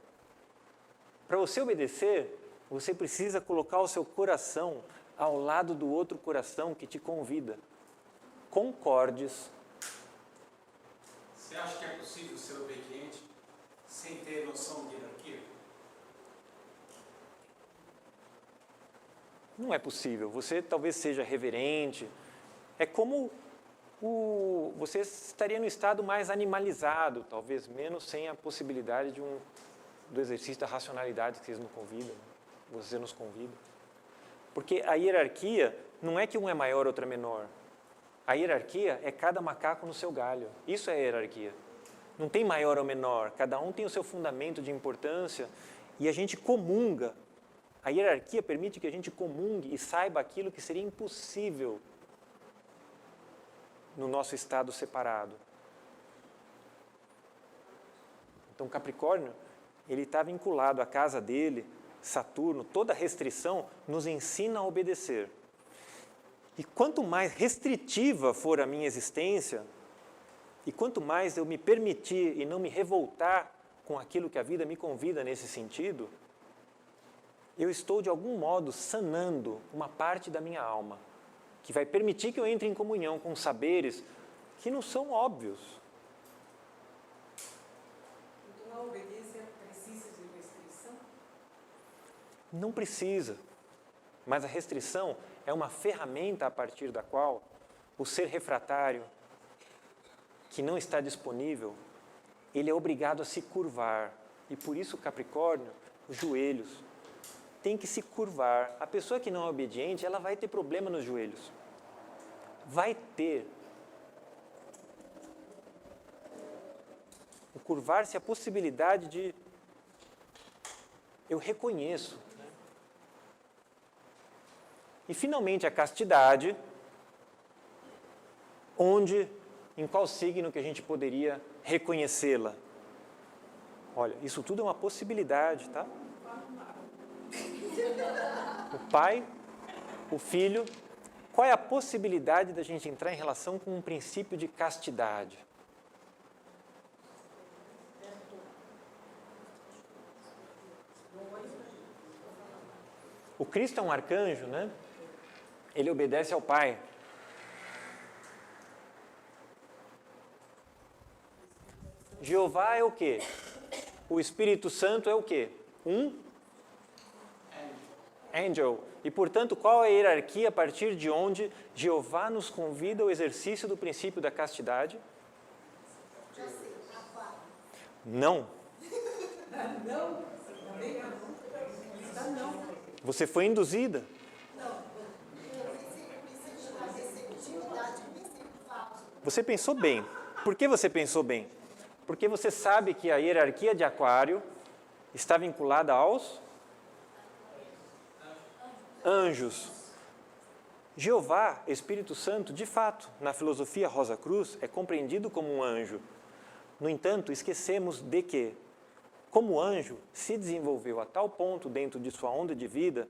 Para você obedecer, você precisa colocar o seu coração ao lado do outro coração que te convida. Concordes. Você acha que é possível ser obediente sem ter noção de hierarquia? Não é possível. Você talvez seja reverente. É como você estaria no estado mais animalizado, talvez menos sem a possibilidade do exercício da racionalidade que você nos convida. Porque a hierarquia não é que um é maior, outro é menor. A hierarquia é cada macaco no seu galho. Isso é a hierarquia. Não tem maior ou menor. Cada um tem o seu fundamento de importância e a gente comunga. A hierarquia permite que a gente comungue e saiba aquilo que seria impossível no nosso estado separado. Então, Capricórnio, ele está vinculado à casa dele, Saturno, toda restrição nos ensina a obedecer. E quanto mais restritiva for a minha existência, e quanto mais eu me permitir e não me revoltar com aquilo que a vida me convida nesse sentido, eu estou, de algum modo, sanando uma parte da minha alma, que vai permitir que eu entre em comunhão com saberes que não são óbvios. Então a obediência precisa de restrição? Não precisa, mas a restrição é uma ferramenta a partir da qual o ser refratário, que não está disponível, ele é obrigado a se curvar. E por isso, Capricórnio, os joelhos tem que se curvar. A pessoa que não é obediente, ela vai ter problema nos joelhos. Vai ter. O curvar-se é a possibilidade de eu reconheço. E finalmente a castidade, em qual signo que a gente poderia reconhecê-la? Olha, isso tudo é uma possibilidade, tá? O pai, o filho. Qual é a possibilidade da gente entrar em relação com um princípio de castidade? O Cristo é um arcanjo, né? Ele obedece ao Pai. Jeová é o quê? O Espírito Santo é o quê? Um angel. E, portanto, qual é a hierarquia a partir de onde Jeová nos convida ao exercício do princípio da castidade? Não. Não? Não. Você foi induzida. Você pensou bem. Por que você pensou bem? Porque você sabe que a hierarquia de Aquário está vinculada aos anjos. Jeová, Espírito Santo, de fato, na filosofia Rosa Cruz, é compreendido como um anjo. No entanto, esquecemos de que, como anjo, se desenvolveu a tal ponto dentro de sua onda de vida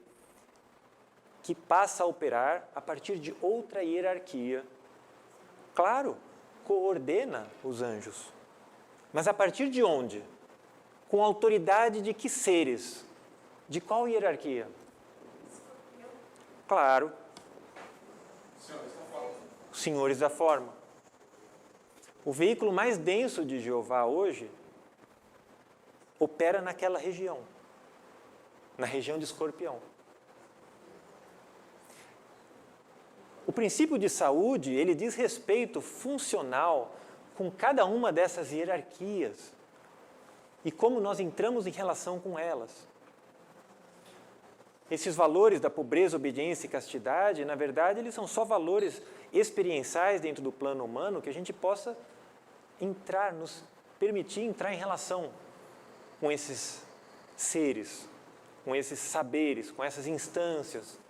que passa a operar a partir de outra hierarquia. Claro, coordena os anjos. Mas a partir de onde? Com a autoridade de que seres? De qual hierarquia? Claro. Os senhores da forma. O veículo mais denso de Jeová hoje opera naquela região, na região de Escorpião. O princípio de saúde, ele diz respeito funcional com cada uma dessas hierarquias e como nós entramos em relação com elas. Esses valores da pobreza, obediência e castidade, na verdade, eles são só valores experienciais dentro do plano humano que a gente possa entrar, nos permitir entrar em relação com esses seres, com esses saberes, com essas instâncias.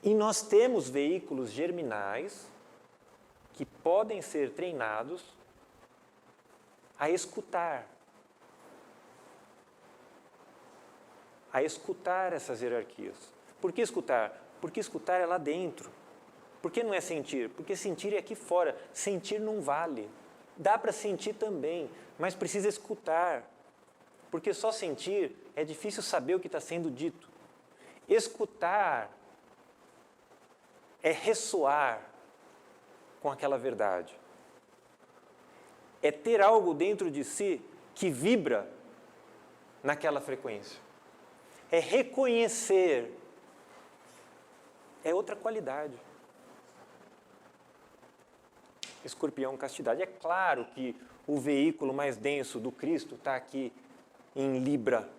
E nós temos veículos germinais que podem ser treinados a escutar essas hierarquias. Por que escutar? Porque escutar é lá dentro. Por que não é sentir? Porque sentir é aqui fora. Sentir não vale. Dá para sentir também, mas precisa escutar. Porque só sentir é difícil saber o que está sendo dito. Escutar é ressoar com aquela verdade. É ter algo dentro de si que vibra naquela frequência. É reconhecer. É outra qualidade. Escorpião, castidade. É claro que o veículo mais denso do Cristo está aqui em Libra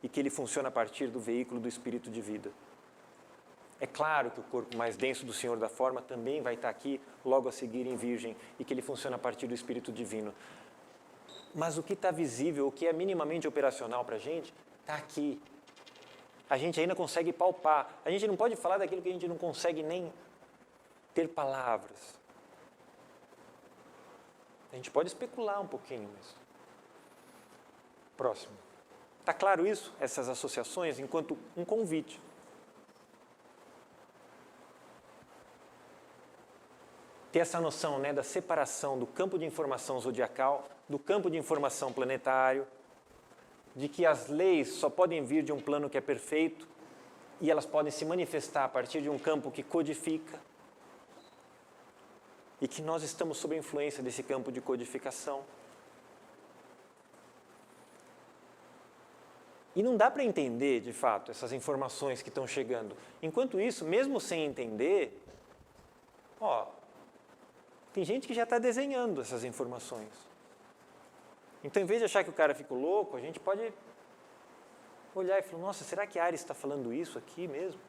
e que ele funciona a partir do veículo do Espírito de vida. É claro que o corpo mais denso do Senhor da Forma também vai estar aqui logo a seguir em Virgem e que ele funciona a partir do Espírito Divino. Mas o que está visível, o que é minimamente operacional para a gente, está aqui. A gente ainda consegue palpar. A gente não pode falar daquilo que a gente não consegue nem ter palavras. A gente pode especular um pouquinho, mas... Próximo. Está claro isso? Essas associações, enquanto um convite. Ter essa noção, né, da separação do campo de informação zodiacal, do campo de informação planetário, de que as leis só podem vir de um plano que é perfeito e elas podem se manifestar a partir de um campo que codifica e que nós estamos sob a influência desse campo de codificação. E não dá para entender, de fato, essas informações que estão chegando. Enquanto isso, mesmo sem entender, tem gente que já está desenhando essas informações. Então, em vez de achar que o cara ficou louco, a gente pode olhar e falar, nossa, será que Áries está falando isso aqui mesmo?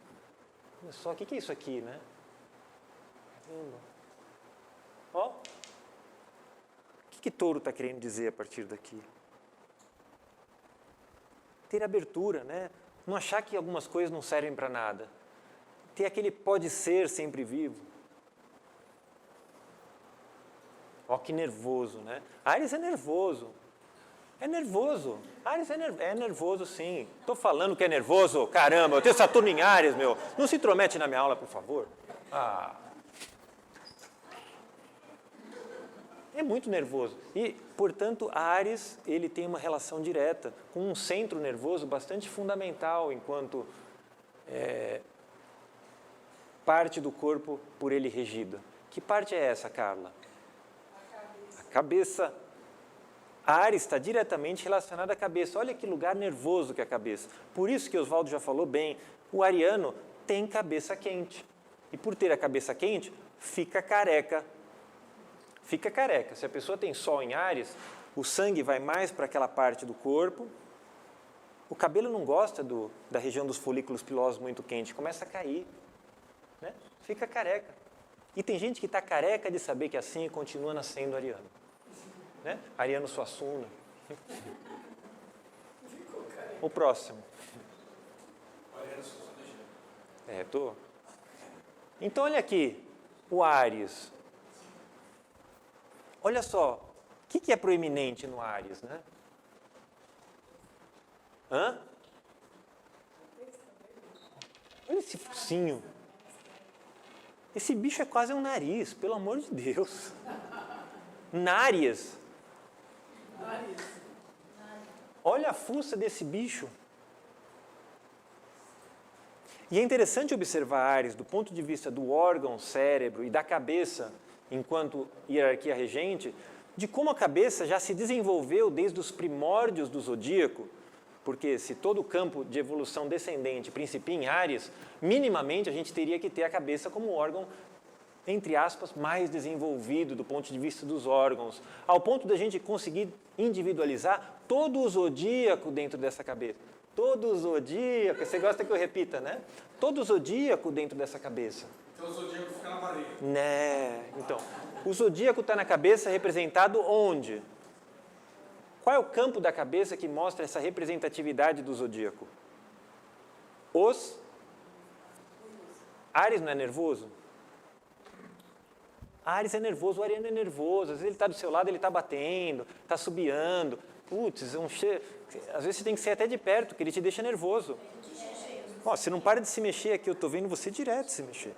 Olha só, o que é isso aqui, né? O que Touro está querendo dizer a partir daqui? Ter abertura, né? Não achar que algumas coisas não servem para nada. Ter aquele pode ser sempre vivo. Que nervoso, né? Áries é nervoso. É nervoso. Áries é nervoso, sim. Estou falando que é nervoso. Caramba, eu tenho Saturno em Áries, meu. Não se intromete na minha aula, por favor. É muito nervoso. E, portanto, Áries, ele tem uma relação direta com um centro nervoso bastante fundamental, enquanto parte do corpo por ele regida. Que parte é essa, Carla? A cabeça. Áries está diretamente relacionado à cabeça. Olha que lugar nervoso que é a cabeça. Por isso que Oswaldo já falou bem, o ariano tem cabeça quente. E por ter a cabeça quente, fica careca. Fica careca. Se a pessoa tem Sol em Áries, o sangue vai mais para aquela parte do corpo. O cabelo não gosta da região dos folículos pilosos muito quente, começa a cair. Né? Fica careca. E tem gente que está careca de saber que assim continua nascendo ariano. Né? Ariano Suassuna. O próximo. Tô. Então, olha aqui, o Áries. Olha só, o que é proeminente no Áries, né? Olha esse focinho. Esse bicho é quase um nariz, pelo amor de Deus. Nárias. Olha a fuça desse bicho. E é interessante observar Áries do ponto de vista do órgão, cérebro e da cabeça, enquanto hierarquia regente, de como a cabeça já se desenvolveu desde os primórdios do zodíaco Porque se todo o campo de evolução descendente principia em Áries, minimamente a gente teria que ter a cabeça como órgão, entre aspas, mais desenvolvido do ponto de vista dos órgãos, ao ponto da gente conseguir individualizar todo o zodíaco dentro dessa cabeça. Todo o zodíaco, você gosta que eu repita, né? Todo o zodíaco dentro dessa cabeça. Então o zodíaco fica na barriga. Né? Então, o zodíaco está na cabeça representado onde? Qual é o campo da cabeça que mostra essa representatividade do zodíaco? Áries não é nervoso? Áries é nervoso, o ariano é nervoso. Às vezes ele está do seu lado, ele está batendo, está assobiando. Putz, às vezes você tem que ser até de perto, que ele te deixa nervoso. Ó, você não para de se mexer aqui, eu estou vendo você direto se mexer.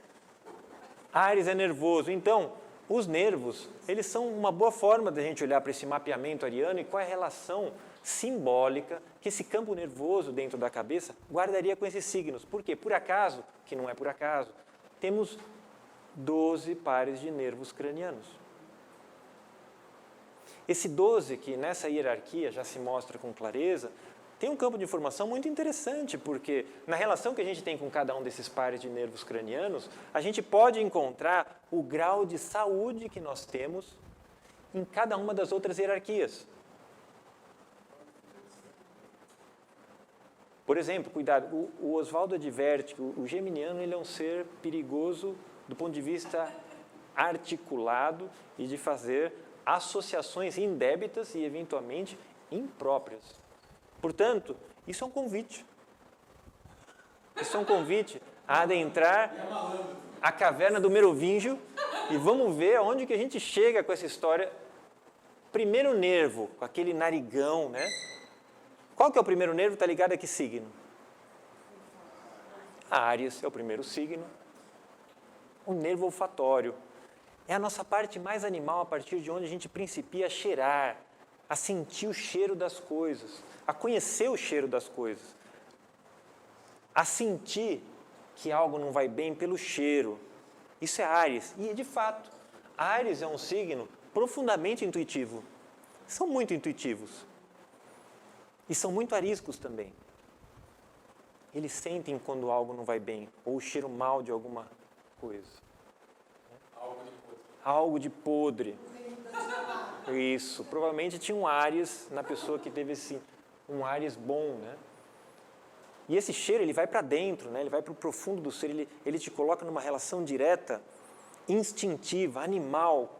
Áries é nervoso. Então, os nervos, eles são uma boa forma da gente olhar para esse mapeamento ariano e qual é a relação simbólica que esse campo nervoso dentro da cabeça guardaria com esses signos. Por quê? Por acaso, que não é por acaso, temos 12 pares de nervos cranianos. Esse 12, que nessa hierarquia já se mostra com clareza, tem um campo de informação muito interessante, porque na relação que a gente tem com cada um desses pares de nervos cranianos, a gente pode encontrar o grau de saúde que nós temos em cada uma das outras hierarquias. Por exemplo, cuidado, o Oswaldo adverte que o geminiano ele é um ser perigoso do ponto de vista articulado e de fazer associações indébitas e, eventualmente, impróprias. Portanto, isso é um convite. Isso é um convite a adentrar a caverna do Merovingio e vamos ver aonde que a gente chega com essa história. Primeiro nervo, com aquele narigão, né? Qual que é o primeiro nervo? Está ligado a que signo? Áries é o primeiro signo. O nervo olfatório é a nossa parte mais animal, a partir de onde a gente principia a cheirar, a sentir o cheiro das coisas, a conhecer o cheiro das coisas, a sentir que algo não vai bem pelo cheiro. Isso é Áries. E, de fato, Áries é um signo profundamente intuitivo. São muito intuitivos. E são muito ariscos também. Eles sentem quando algo não vai bem, ou o cheiro mal de alguma coisa. Algo de podre. Isso. Provavelmente tinha um Áries na pessoa que teve um Áries bom, né? E esse cheiro, ele vai para dentro, né? Ele vai para o profundo do ser, ele te coloca numa relação direta, instintiva, animal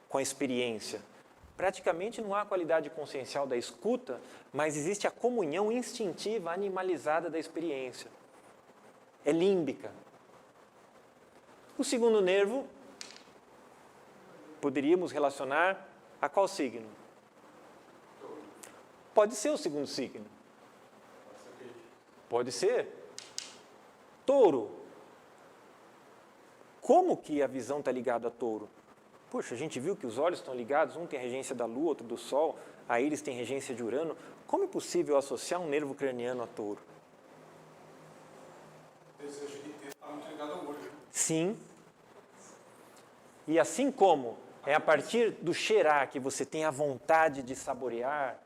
com a experiência. Praticamente não há qualidade consciencial da escuta, mas existe a comunhão instintiva, animalizada da experiência. É límbica. O segundo nervo, poderíamos relacionar a qual signo? Pode ser o segundo signo. Pode ser. Touro. Como que a visão está ligada a touro? Poxa, a gente viu que os olhos estão ligados, um tem regência da lua, outro do sol, a íris tem regência de Urano. Como é possível associar um nervo craniano a touro? O desejo de ter está muito ligado ao olho. Sim. E assim como é a partir do cheirar que você tem a vontade de saborear,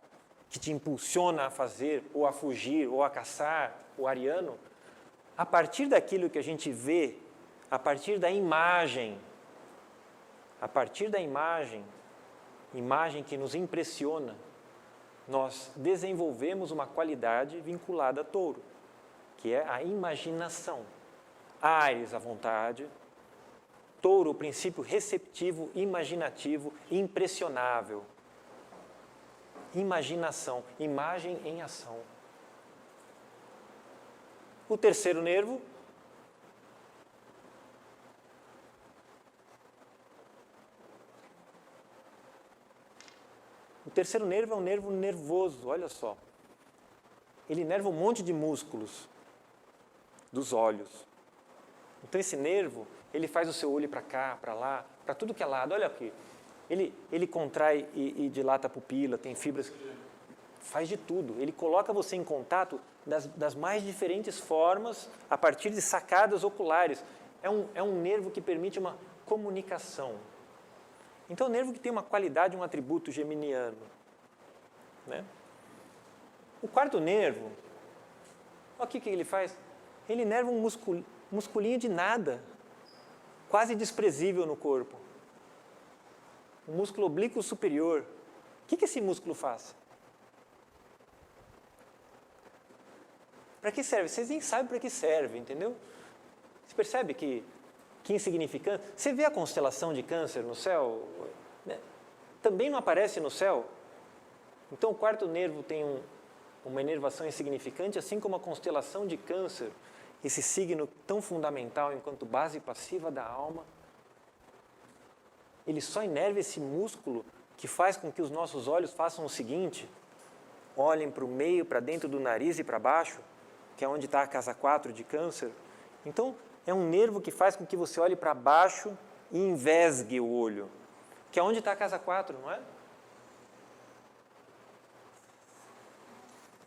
que te impulsiona a fazer, ou a fugir, ou a caçar, o ariano, a partir daquilo que a gente vê, a partir da imagem que nos impressiona, nós desenvolvemos uma qualidade vinculada a touro, que é a imaginação. Áries, a vontade. Touro, o princípio receptivo, imaginativo, impressionável. Imaginação, imagem em ação. O terceiro nervo, é um nervo nervoso, olha só. Ele nerva um monte de músculos dos olhos. Então esse nervo, ele faz o seu olho para cá, para lá, para tudo que é lado. Olha aqui, ele contrai e dilata a pupila, tem fibras, faz de tudo. Ele coloca você em contato das mais diferentes formas a partir de sacadas oculares. É um nervo que permite uma comunicação. Então, é um nervo que tem uma qualidade, um atributo geminiano, né? O quarto nervo, olha o que ele faz. Ele inerva um musculinho de nada, quase desprezível no corpo. O músculo oblíquo superior. O que esse músculo faz? Para que serve? Vocês nem sabem para que serve, entendeu? Você percebe que insignificante? Você vê a constelação de Câncer no céu? Também não aparece no céu? Então o quarto nervo tem uma inervação insignificante, assim como a constelação de Câncer, esse signo tão fundamental enquanto base passiva da alma. Ele só inerva esse músculo que faz com que os nossos olhos façam o seguinte: olhem para o meio, para dentro do nariz e para baixo, que é onde está a casa 4 de Câncer. Então, é um nervo que faz com que você olhe para baixo e envesgue o olho, que é onde está a casa 4, não é?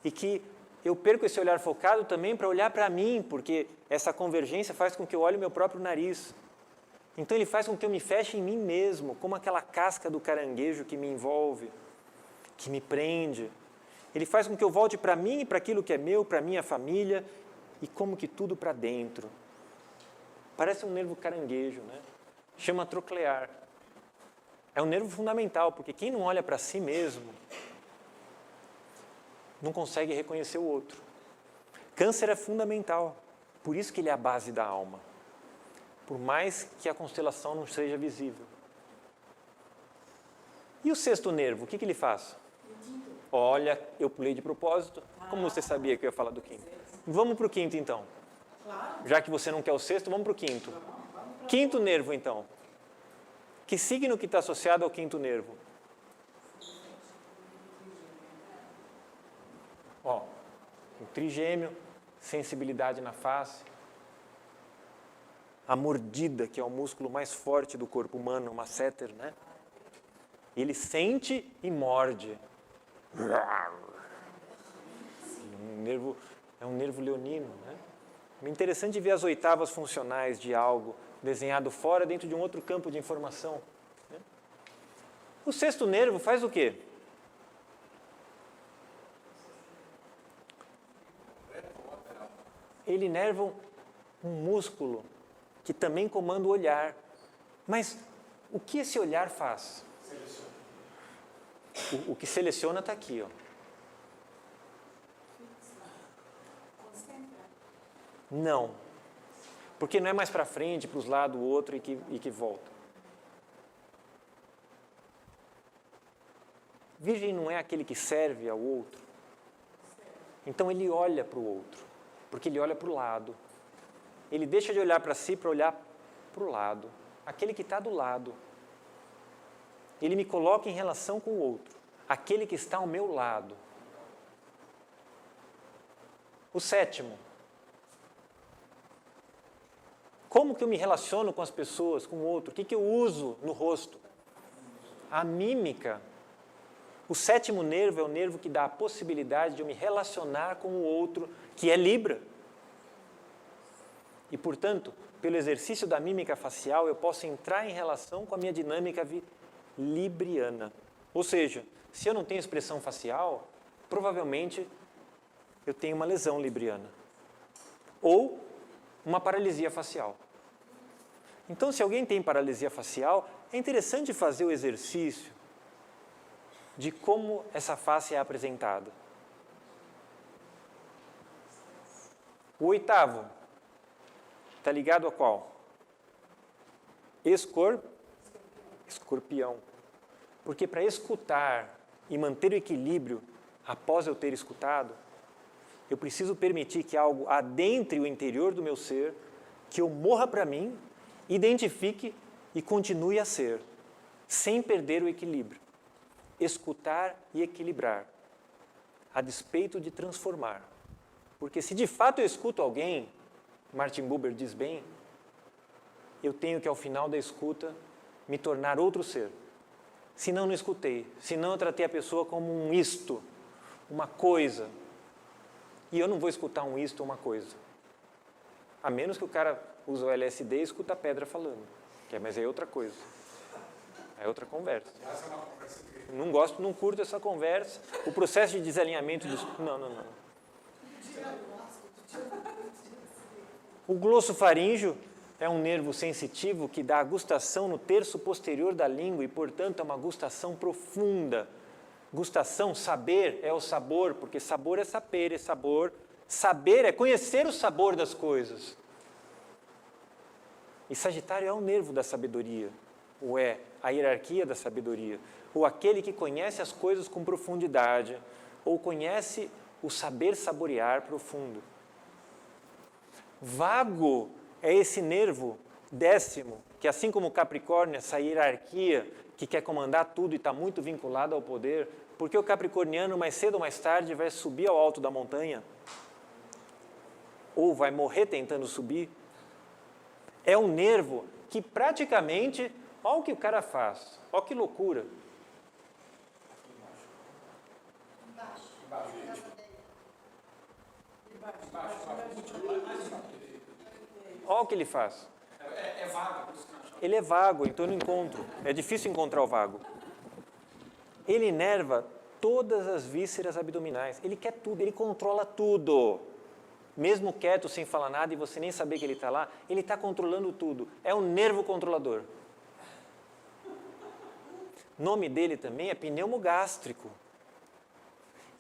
E que eu perco esse olhar focado também para olhar para mim, porque essa convergência faz com que eu olhe o meu próprio nariz. Então ele faz com que eu me feche em mim mesmo, como aquela casca do caranguejo que me envolve, que me prende. Ele faz com que eu volte para mim e para aquilo que é meu, para a minha família, e como que tudo para dentro. Parece um nervo caranguejo, né? Chama troclear. É um nervo fundamental, porque quem não olha para si mesmo não consegue reconhecer o outro. Câncer é fundamental, por isso que ele é a base da alma. Por mais que a constelação não seja visível. E o sexto nervo, o que ele faz? Olha, eu pulei de propósito. Como você sabia que eu ia falar do quinto? Vamos para o quinto, então. Já que você não quer o sexto, vamos para o quinto. Quinto nervo, então. Que signo que está associado ao quinto nervo? Ó, o trigêmeo, sensibilidade na face. A mordida, que é o músculo mais forte do corpo humano, o masseter, né? Ele sente e morde. É um nervo leonino, né? É interessante ver as oitavas funcionais de algo desenhado fora dentro de um outro campo de informação, né? O sexto nervo faz o quê? Ele inerva um músculo que também comanda o olhar. Mas o que esse olhar faz? O que seleciona está aqui, ó. Não. Porque não é mais para frente, para os lados, o outro e que volta. Virgem não é aquele que serve ao outro. Então ele olha para o outro, porque ele olha para o lado. Ele deixa de olhar para si para olhar para o lado, aquele que está do lado. Ele me coloca em relação com o outro, aquele que está ao meu lado. O sétimo. Como que eu me relaciono com as pessoas, com o outro? O que eu uso no rosto? A mímica. O sétimo nervo é o nervo que dá a possibilidade de eu me relacionar com o outro, que é Libra. E, portanto, pelo exercício da mímica facial, eu posso entrar em relação com a minha dinâmica libriana. Ou seja, se eu não tenho expressão facial, provavelmente eu tenho uma lesão libriana. Ou uma paralisia facial. Então, se alguém tem paralisia facial, é interessante fazer o exercício de como essa face é apresentada. O oitavo está ligado a qual? Escorpião. Porque para escutar e manter o equilíbrio após eu ter escutado, eu preciso permitir que algo adentre o interior do meu ser, que eu morra para mim, identifique e continue a ser, sem perder o equilíbrio. Escutar e equilibrar, a despeito de transformar. Porque se de fato eu escuto alguém, Martin Buber diz bem, eu tenho que ao final da escuta me tornar outro ser. Senão não escutei, senão eu tratei a pessoa como um isto, uma coisa. E eu não vou escutar um isto ou uma coisa. A menos que o cara use o LSD e escuta a pedra falando. Mas é outra coisa. É outra conversa. Essa é uma conversa que... Não gosto, não curto essa conversa. O processo de desalinhamento dos... Não. O glossofaríngeo é um nervo sensitivo que dá a gustação no terço posterior da língua e, portanto, é uma gustação profunda. Gustação, saber, é o sabor, porque sabor é saber, é sabor. Saber é conhecer o sabor das coisas. E Sagitário é o nervo da sabedoria, ou é a hierarquia da sabedoria, ou aquele que conhece as coisas com profundidade, ou conhece o saber saborear profundo. Vago é esse nervo 10º, que assim como o Capricórnio, essa hierarquia que quer comandar tudo e está muito vinculado ao poder, porque o capricorniano mais cedo ou mais tarde vai subir ao alto da montanha, ou vai morrer tentando subir. É um nervo que praticamente, olha o que o cara faz, olha que loucura. Olha o que ele faz. É vago, por isso que eu acho. Ele é vago, então eu não encontro. É difícil encontrar o vago. Ele inerva todas as vísceras abdominais. Ele quer tudo, ele controla tudo. Mesmo quieto, sem falar nada, e você nem saber que ele está lá, ele está controlando tudo. É um nervo controlador. O nome dele também é pneumogástrico.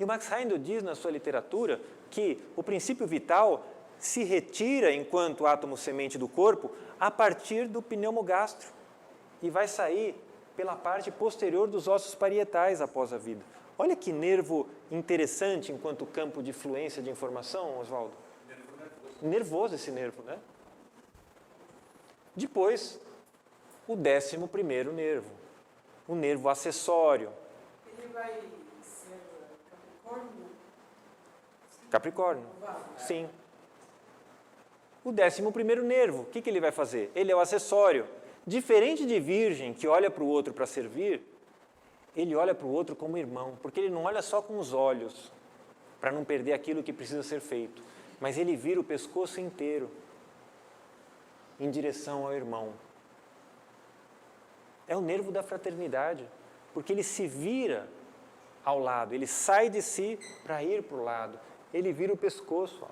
E o Max Heindel diz na sua literatura que o princípio vital se retira enquanto átomo semente do corpo a partir do pneumogastro e vai sair pela parte posterior dos ossos parietais após a vida. Olha que nervo interessante enquanto campo de fluência de informação, Oswaldo. Nervoso esse nervo, né? Depois, o 11º nervo, o nervo acessório. Ele vai ser Capricórnio? Capricórnio, sim. O 11º nervo, o que ele vai fazer? Ele é o acessório. Diferente de Virgem, que olha para o outro para servir, ele olha para o outro como irmão, porque ele não olha só com os olhos, para não perder aquilo que precisa ser feito, mas ele vira o pescoço inteiro em direção ao irmão. É o nervo da fraternidade, porque ele se vira ao lado, ele sai de si para ir para o lado, ele vira o pescoço. Ó.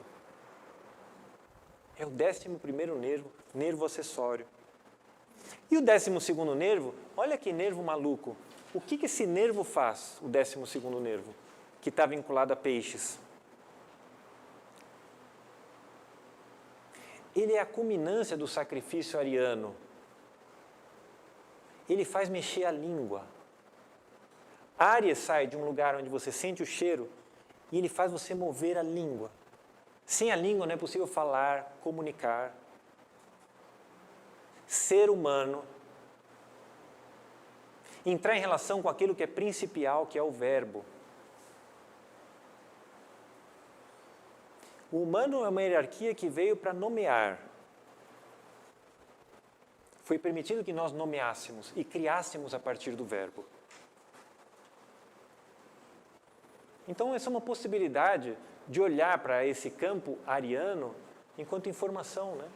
É o 11º nervo, nervo acessório. E o 12º nervo, olha que nervo maluco. O que esse nervo faz, o 12º nervo, que está vinculado a peixes? Ele é a culminância do sacrifício ariano. Ele faz mexer a língua. Áries sai de um lugar onde você sente o cheiro e ele faz você mover a língua. Sem a língua não é possível falar, comunicar. Ser humano, entrar em relação com aquilo que é principial, que é o verbo. O humano é uma hierarquia que veio para nomear. Foi permitido que nós nomeássemos e criássemos a partir do verbo. Então, essa é uma possibilidade de olhar para esse campo ariano enquanto informação, né?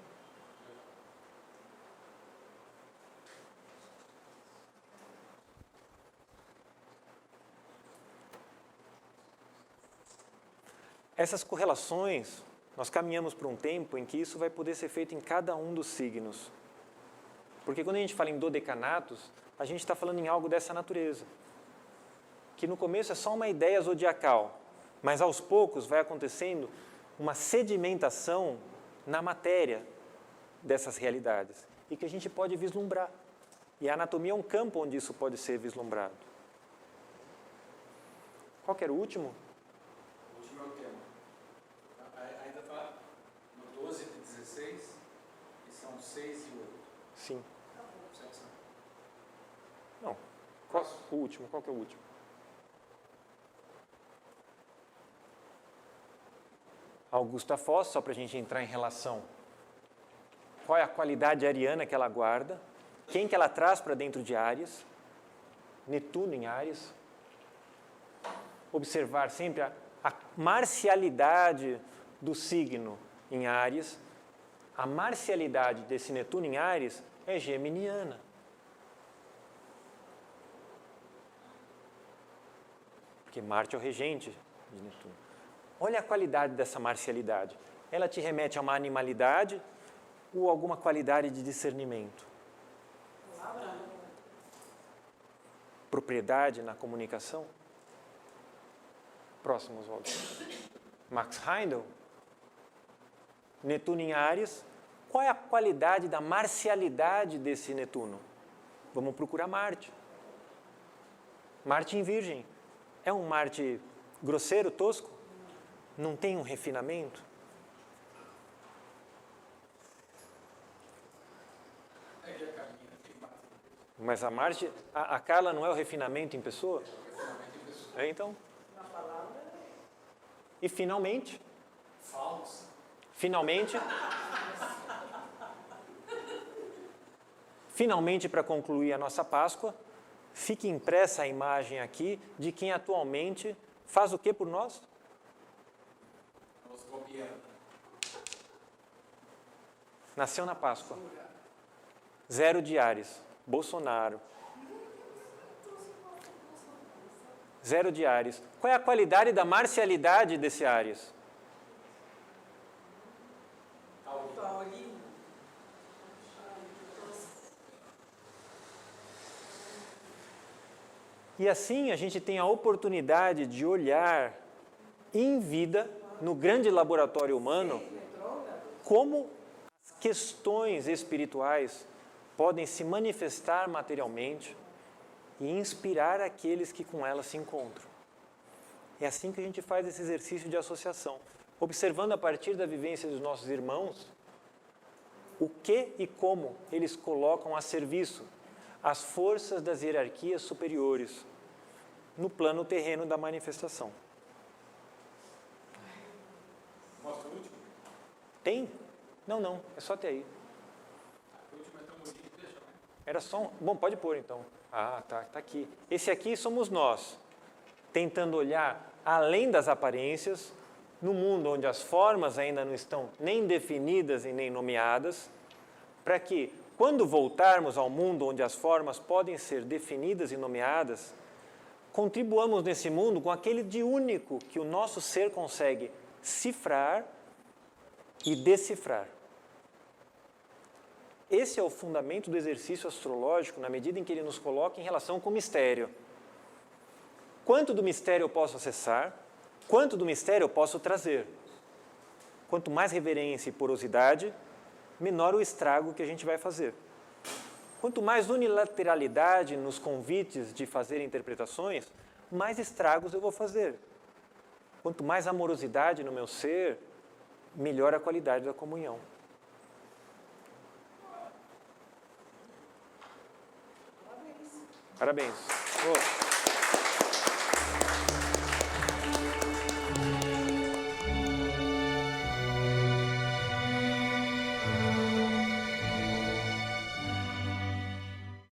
Essas correlações, nós caminhamos para um tempo em que isso vai poder ser feito em cada um dos signos. Porque quando a gente fala em dodecanatos, a gente está falando em algo dessa natureza. Que no começo é só uma ideia zodiacal, mas aos poucos vai acontecendo uma sedimentação na matéria dessas realidades e que a gente pode vislumbrar. E a anatomia é um campo onde isso pode ser vislumbrado. Qual que era o último? O último é o tema. Ainda está no 12 e 16, que são 6 e 8. Sim. Certo? Não. Qual o último? Qual que é o último? Augusta Foz, só para a gente entrar em relação. Qual é a qualidade ariana que ela guarda? Quem que ela traz para dentro de Áries? Netuno em Áries. Observar sempre a marcialidade do signo em Áries. A marcialidade desse Netuno em Áries é geminiana. porque Marte é o regente de Netuno. Olha a qualidade dessa marcialidade. Ela te remete a uma animalidade ou alguma qualidade de discernimento? Propriedade na comunicação? Próximo, Oswaldo. Max Heindel. Netuno em Áries. Qual é a qualidade da marcialidade desse Netuno? Vamos procurar Marte. Marte em Virgem. É um Marte grosseiro, tosco? Não tem um refinamento? Mas a Marte, a Carla não é o refinamento em pessoa? É, então. E finalmente? Falso. Finalmente, para concluir a nossa Páscoa, fique impressa a imagem aqui de quem atualmente faz o que por nós? Nos governa. Nasceu na Páscoa. 0 de Áries, Bolsonaro. 0 de Áries. Qual é a qualidade da marcialidade desse Áries? E assim a gente tem a oportunidade de olhar em vida, no grande laboratório humano, como as questões espirituais podem se manifestar materialmente e inspirar aqueles que com elas se encontram. É assim que a gente faz esse exercício de associação, observando a partir da vivência dos nossos irmãos o que e como eles colocam a serviço as forças das hierarquias superiores no plano terreno da manifestação. Mostra o último? Tem? Não, é só até aí. O último é tão bonito, deixa, né? Era só um... Bom, pode pôr então. Ah, tá aqui. Esse aqui somos nós, tentando olhar além das aparências, no mundo onde as formas ainda não estão nem definidas e nem nomeadas, para que, quando voltarmos ao mundo onde as formas podem ser definidas e nomeadas, contribuamos nesse mundo com aquele de único que o nosso ser consegue cifrar e decifrar. Esse é o fundamento do exercício astrológico, na medida em que ele nos coloca em relação com o mistério. Quanto do mistério eu posso acessar, quanto do mistério eu posso trazer. Quanto mais reverência e porosidade, menor o estrago que a gente vai fazer. Quanto mais unilateralidade nos convites de fazer interpretações, mais estragos eu vou fazer. Quanto mais amorosidade no meu ser, melhor a qualidade da comunhão. Parabéns. Oh.